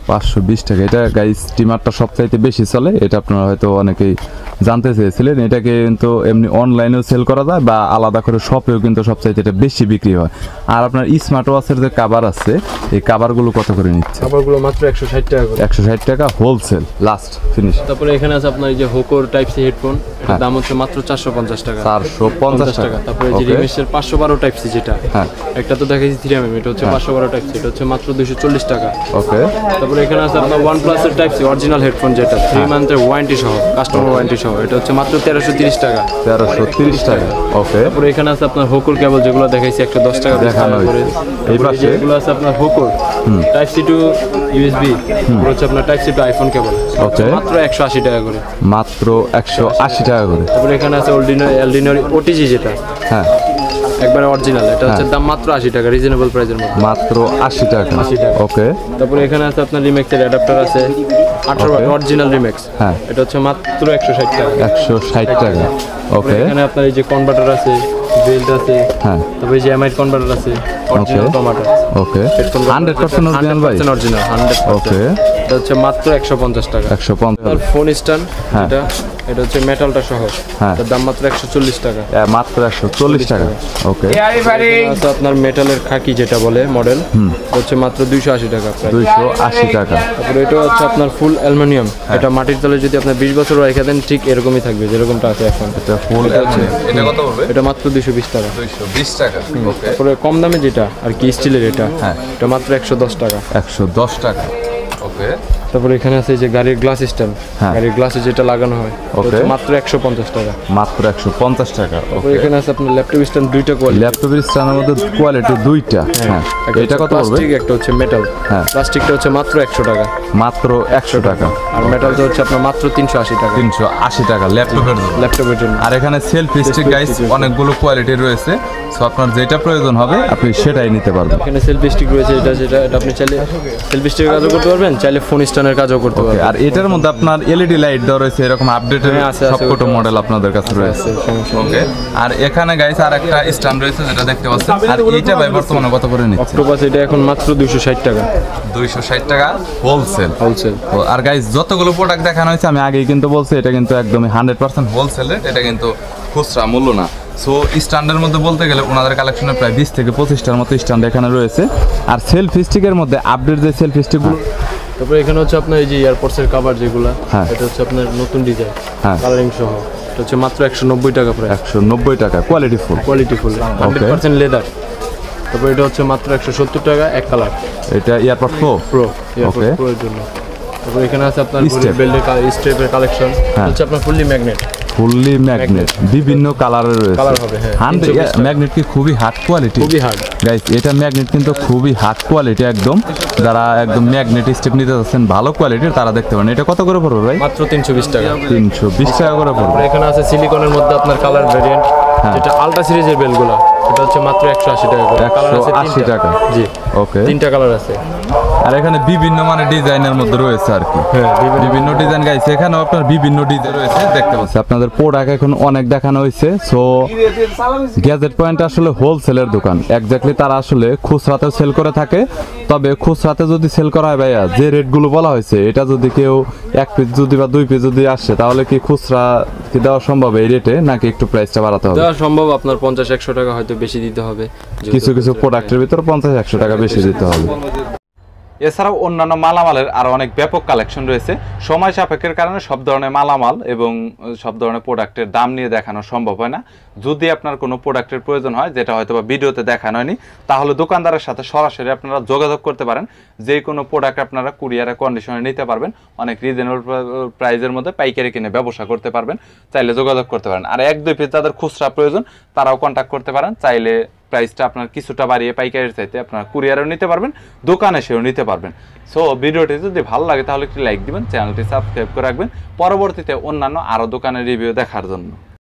520 টাকা। এটা গাইস টিমারটা সবচাইতে বেশি চলে, এটা আপনারা হয়তো অনেকেই জানতে চেয়েছিলেন। এটাকে কিন্তু এমনি অনলাইনেও সেল করা যায় বা আলাদা করে শপেও কিন্তু সবচাইতে এটা বেশি বিক্রি হয়। আর আপনার স্মার্ট ওয়াচের যে কভার আছে, এই কভারগুলো কত করে নিচ্ছে? কভারগুলো মাত্র 160 টাকা করে। 160 টাকা হোলসেল, লাস্ট ফিনিশ। তারপরে এখানে আছে আপনার এই যে হোকোর টাইপ সি হেডফোন, এটার দাম হচ্ছে মাত্র 450 টাকা। 450 টাকা। তারপরে এই যে রিমেশের 512 টাইপ সি যেটা, একটা তো দেখাইছি 3mm, এটা হচ্ছে 512 টাইপ সি, এটা হচ্ছে মাত্র 240 টাকা। ওকে, তারপরে এখানে আছে আপনার OnePlus এর টাইপ সি অরিজিনাল হেডফোন, যেটা 3 মান্থের ওয়ারেন্টি সহ, কাস্টমার ওয়ারেন্টি সহ, এটা হচ্ছে মাত্র 1330 টাকা। 1330 টাকা। ওকে, তারপরে এখানে আছে আপনার হোকোর কেবল, যেগুলো দেখাইছি 110 টাকা দেখানো করে। এই পাশে এগুলো আছে আপনার হোকোর টাইপ সি টু USB, এটা হচ্ছে আপনার টাইপ সি টু আইফোন কেবল, ওকে, মাত্র 180 টাকা করে। মাত্র 180 টাকা করে। তারপরে এখানে আছে এলডিনোর OTG যেটা একবারে অরিজিনাল, এটা হচ্ছে দাম মাত্র 80 টাকা, রিজনেবল প্রাইসের মধ্যে, মাত্র 80 টাকা। 80 টাকা। ওকে, তারপরে এখানে আছে আপনার রিমেক্সের অ্যাডাপ্টার আছে 18 ওয়াট অরিজিনাল রিমেক্স, এটা হচ্ছে মাত্র 160 টাকা। 160 টাকা। ওকে, এখানে আপনার এই যে কনভার্টার আছে, বেল্ট আছে, তারপরে এই যে MI কনভার্টার আছে অরিজিনাল টমাটো। ওকে, 100% অরিজিনাল ভাই? অরিজিনাল 100%। ওকে, এটা হচ্ছে মাত্র 150 টাকা। 150। ফোন স্ট্যান্ড এটা হচ্ছে মেটালটা সহ, এটার দাম মাত্র 140 টাকা। মাত্র 140 টাকা। ওকে, আছে আপনার মেটালের খাকি যেটা বলে মডেল, হচ্ছে মাত্র 280 টাকা প্রায়। 280 টাকা। তারপরে এটা হচ্ছে আপনার ফুল অ্যালুমিনিয়াম, এটা মাটির তলে যদি আপনি 20 বছর রেখে দেন ঠিক এরকমই থাকবে যেরকমটা আছে এখন। এটা ফুল অ্যালুমিনিয়াম। এটা কত পড়বে? এটা মাত্র 220 টাকা। 220 টাকা। ওকে, তারপরে কম দামে যেটা আর কি স্টিলের, এটা মাত্র 110 টাকা। 110 টাকা। ওকে, তারপরে এখানে আছে এই যে গাড়ির গ্লাস স্ট্যান্ড, গাড়ির গ্লাসে যেটা লাগানো হয়, ওটা মাত্র 150 টাকা। মাত্র 150 টাকা। ওকে, এখানে আছে আপনার ল্যাপটপ স্ট্যান্ড, দুইটা কোয়ালিটি। ল্যাপটপ স্ট্যান্ডের মধ্যে কোয়ালিটি দুইটা। এটা কত পড়বে? প্লাস্টিক, একটা হচ্ছে মেটাল। প্লাস্টিকটা হচ্ছে মাত্র 100 টাকা। মাত্র 100 টাকা। আর মেটালটা হচ্ছে আপনার মাত্র 380 টাকা। 380 টাকা ল্যাপটপের জন্য। আর এখানে সেলফ স্টিক গাইস অনেকগুলো কোয়ালিটি রয়েছে, সো আপনার যেটা প্রয়োজন হবে আপনি সেটাই নিতে পারবেন। এখানে সেলফ স্টিক রয়েছে, এটা আপনি চাইলে সেলফ স্টিকের কাজও করতে পারবেন, চাইলে ফোন স্ট্যান্ডের কাজও করতে পারবেন। আর এটার মধ্যে আপনার LED লাইট দেওয়া রয়েছে, এরকম আপডেটেড সবকটা মডেল আপনাদের কাছে রয়েছে। ওকে, আর এখানে গাইস আর একটা স্ট্যান্ড রয়েছে যেটা দেখতে পাচ্ছেন। আর এইটা ভাই বর্তমানে কত করে নিচ্ছে? অক্টোপাস এটা এখন মাত্র 260 টাকা। 260 টাকা হোলসেল। হোলসেল। আর গাইস যতগুলো প্রোডাক্ট দেখানো হয়েছে আমি আগেই কিন্তু বলছি, এটা কিন্তু একদমই 100% হোলসেল রেট, এটা কিন্তু খুচরা মূল্য না। সো স্ট্যান্ডের মধ্যে বলতে গেলে ওনাদের কালেকশনে প্রায় 20 থেকে 25টার মতো স্ট্যান্ড এখানে রয়েছে। আর সেলফ স্টিকের মধ্যে আপডেট যে সেলফ স্টিকগুলো, তারপরে এখানে হচ্ছে আপনার এই যে এয়ারপডসের কভার যেগুলো, এটা হচ্ছে আপনার নতুন ডিজাইন, কালারিং সহ, এটা হচ্ছে মাত্র 190 টাকা প্রায়। 190 টাকা, কোয়ালিটি ফুল 100% লেদার। তারপর এটা হচ্ছে মাত্র 170 টাকা এক কালার। এটা এয়ারপড প্রো এর জন্য। তারপর এখানে আছে আপনার বেল্টের স্ট্রেপের কালেকশন, হচ্ছে আপনার ফুললি ম্যাগনেট। বিভিন্ন কালারের রয়েছে। কালার হবে, ম্যাগনেট কি খুবই হার্ড কোয়ালিটি, খুবই হার্ড গাইস। এটা ম্যাগনেট কিন্তু খুবই হার্ড কোয়ালিটি একদম। যারা একদম ম্যাগনেট স্টেপ নিতে যাচ্ছেন ভালো কোয়ালিটির, তারা দেখতে পারেন। এটা কত করে পড়বে ভাই? মাত্র 320 টাকা। 320 টাকা করে পড়বে। এখানে আছে সিলিকনের মধ্যে আপনার কালার ভেরিয়েন্ট, যেটা আলট্রা সিরিজের বেলগুলো, এটা হচ্ছে মাত্র 180 টাকা করে। কালার আছে 180 টাকা। জি ওকে। 3টা কালার আছে। আর এখানে বিভিন্ন মানে ডিজাইনের মধ্যে রয়েছে আর কি। হ্যাঁ বিভিন্ন ডিজাইন গাইছে, এখানেও আপনার বিভিন্ন ডিজাইন রয়েছে দেখতে পাচ্ছি। আপনাদের প্রোডাক্ট এখন অনেক দেখানো হয়েছে। সো গ্যাজেট পয়েন্ট আসলে হোলসেলের দোকান, এক্স্যাক্টলি তারা আসলে খুচরাতে সেল করে থাকে। তবে খুচরাতে যদি সেল করা হয় ভাইয়া, যে রেটগুলো বলা হয়েছে, এটা যদি কেউ 1 পিস যদি বা 2 পিস যদি আসে, তাহলে কি খুচরা কি দেওয়া সম্ভব এই রেটে, নাকি একটু প্রাইসটা বাড়াতে হবে? দেওয়া সম্ভব, আপনার 50-100 টাকা হয়তো বেশি দিতে হবে। কিছু কিছু প্রোডাক্টের ভিতর 50-100 টাকা বেশি দিতে হবে। এছাড়াও অন্যান্য মালামালের আরও অনেক ব্যাপক কালেকশন রয়েছে। সময় সাপেক্ষের কারণে সব ধরনের মালামাল এবং সব ধরনের প্রোডাক্টের দাম নিয়ে দেখানো সম্ভব হয় না। যদি আপনার কোনো প্রোডাক্টের প্রয়োজন হয় যেটা হয়তো বা ভিডিওতে দেখানো হয়নি, তাহলে দোকানদারের সাথে সরাসরি আপনারা যোগাযোগ করতে পারেন। যে কোনো প্রোডাক্ট আপনারা কুরিয়ারে কন্ডিশনে নিতে পারবেন, অনেক রিজনেবল প্রাইজের মধ্যে পাইকারি কিনে ব্যবসা করতে পারবেন, চাইলে যোগাযোগ করতে পারেন। আর 1-2 পিস যাদের খুচরা প্রয়োজন তারাও কন্ট্যাক্ট করতে পারেন, চাইলে প্রাইসটা আপনার কিছুটা বাড়িয়ে পাইকারির চাইতে আপনার কুরিয়ারেও নিতে পারবেন, দোকানে সেও নিতে পারবেন। সো ভিডিওটি যদি ভালো লাগে তাহলে একটি লাইক দিবেন, চ্যানেলটি সাবস্ক্রাইব করে রাখবেন পরবর্তীতে অন্যান্য আরও দোকানের রিভিউ দেখার জন্য।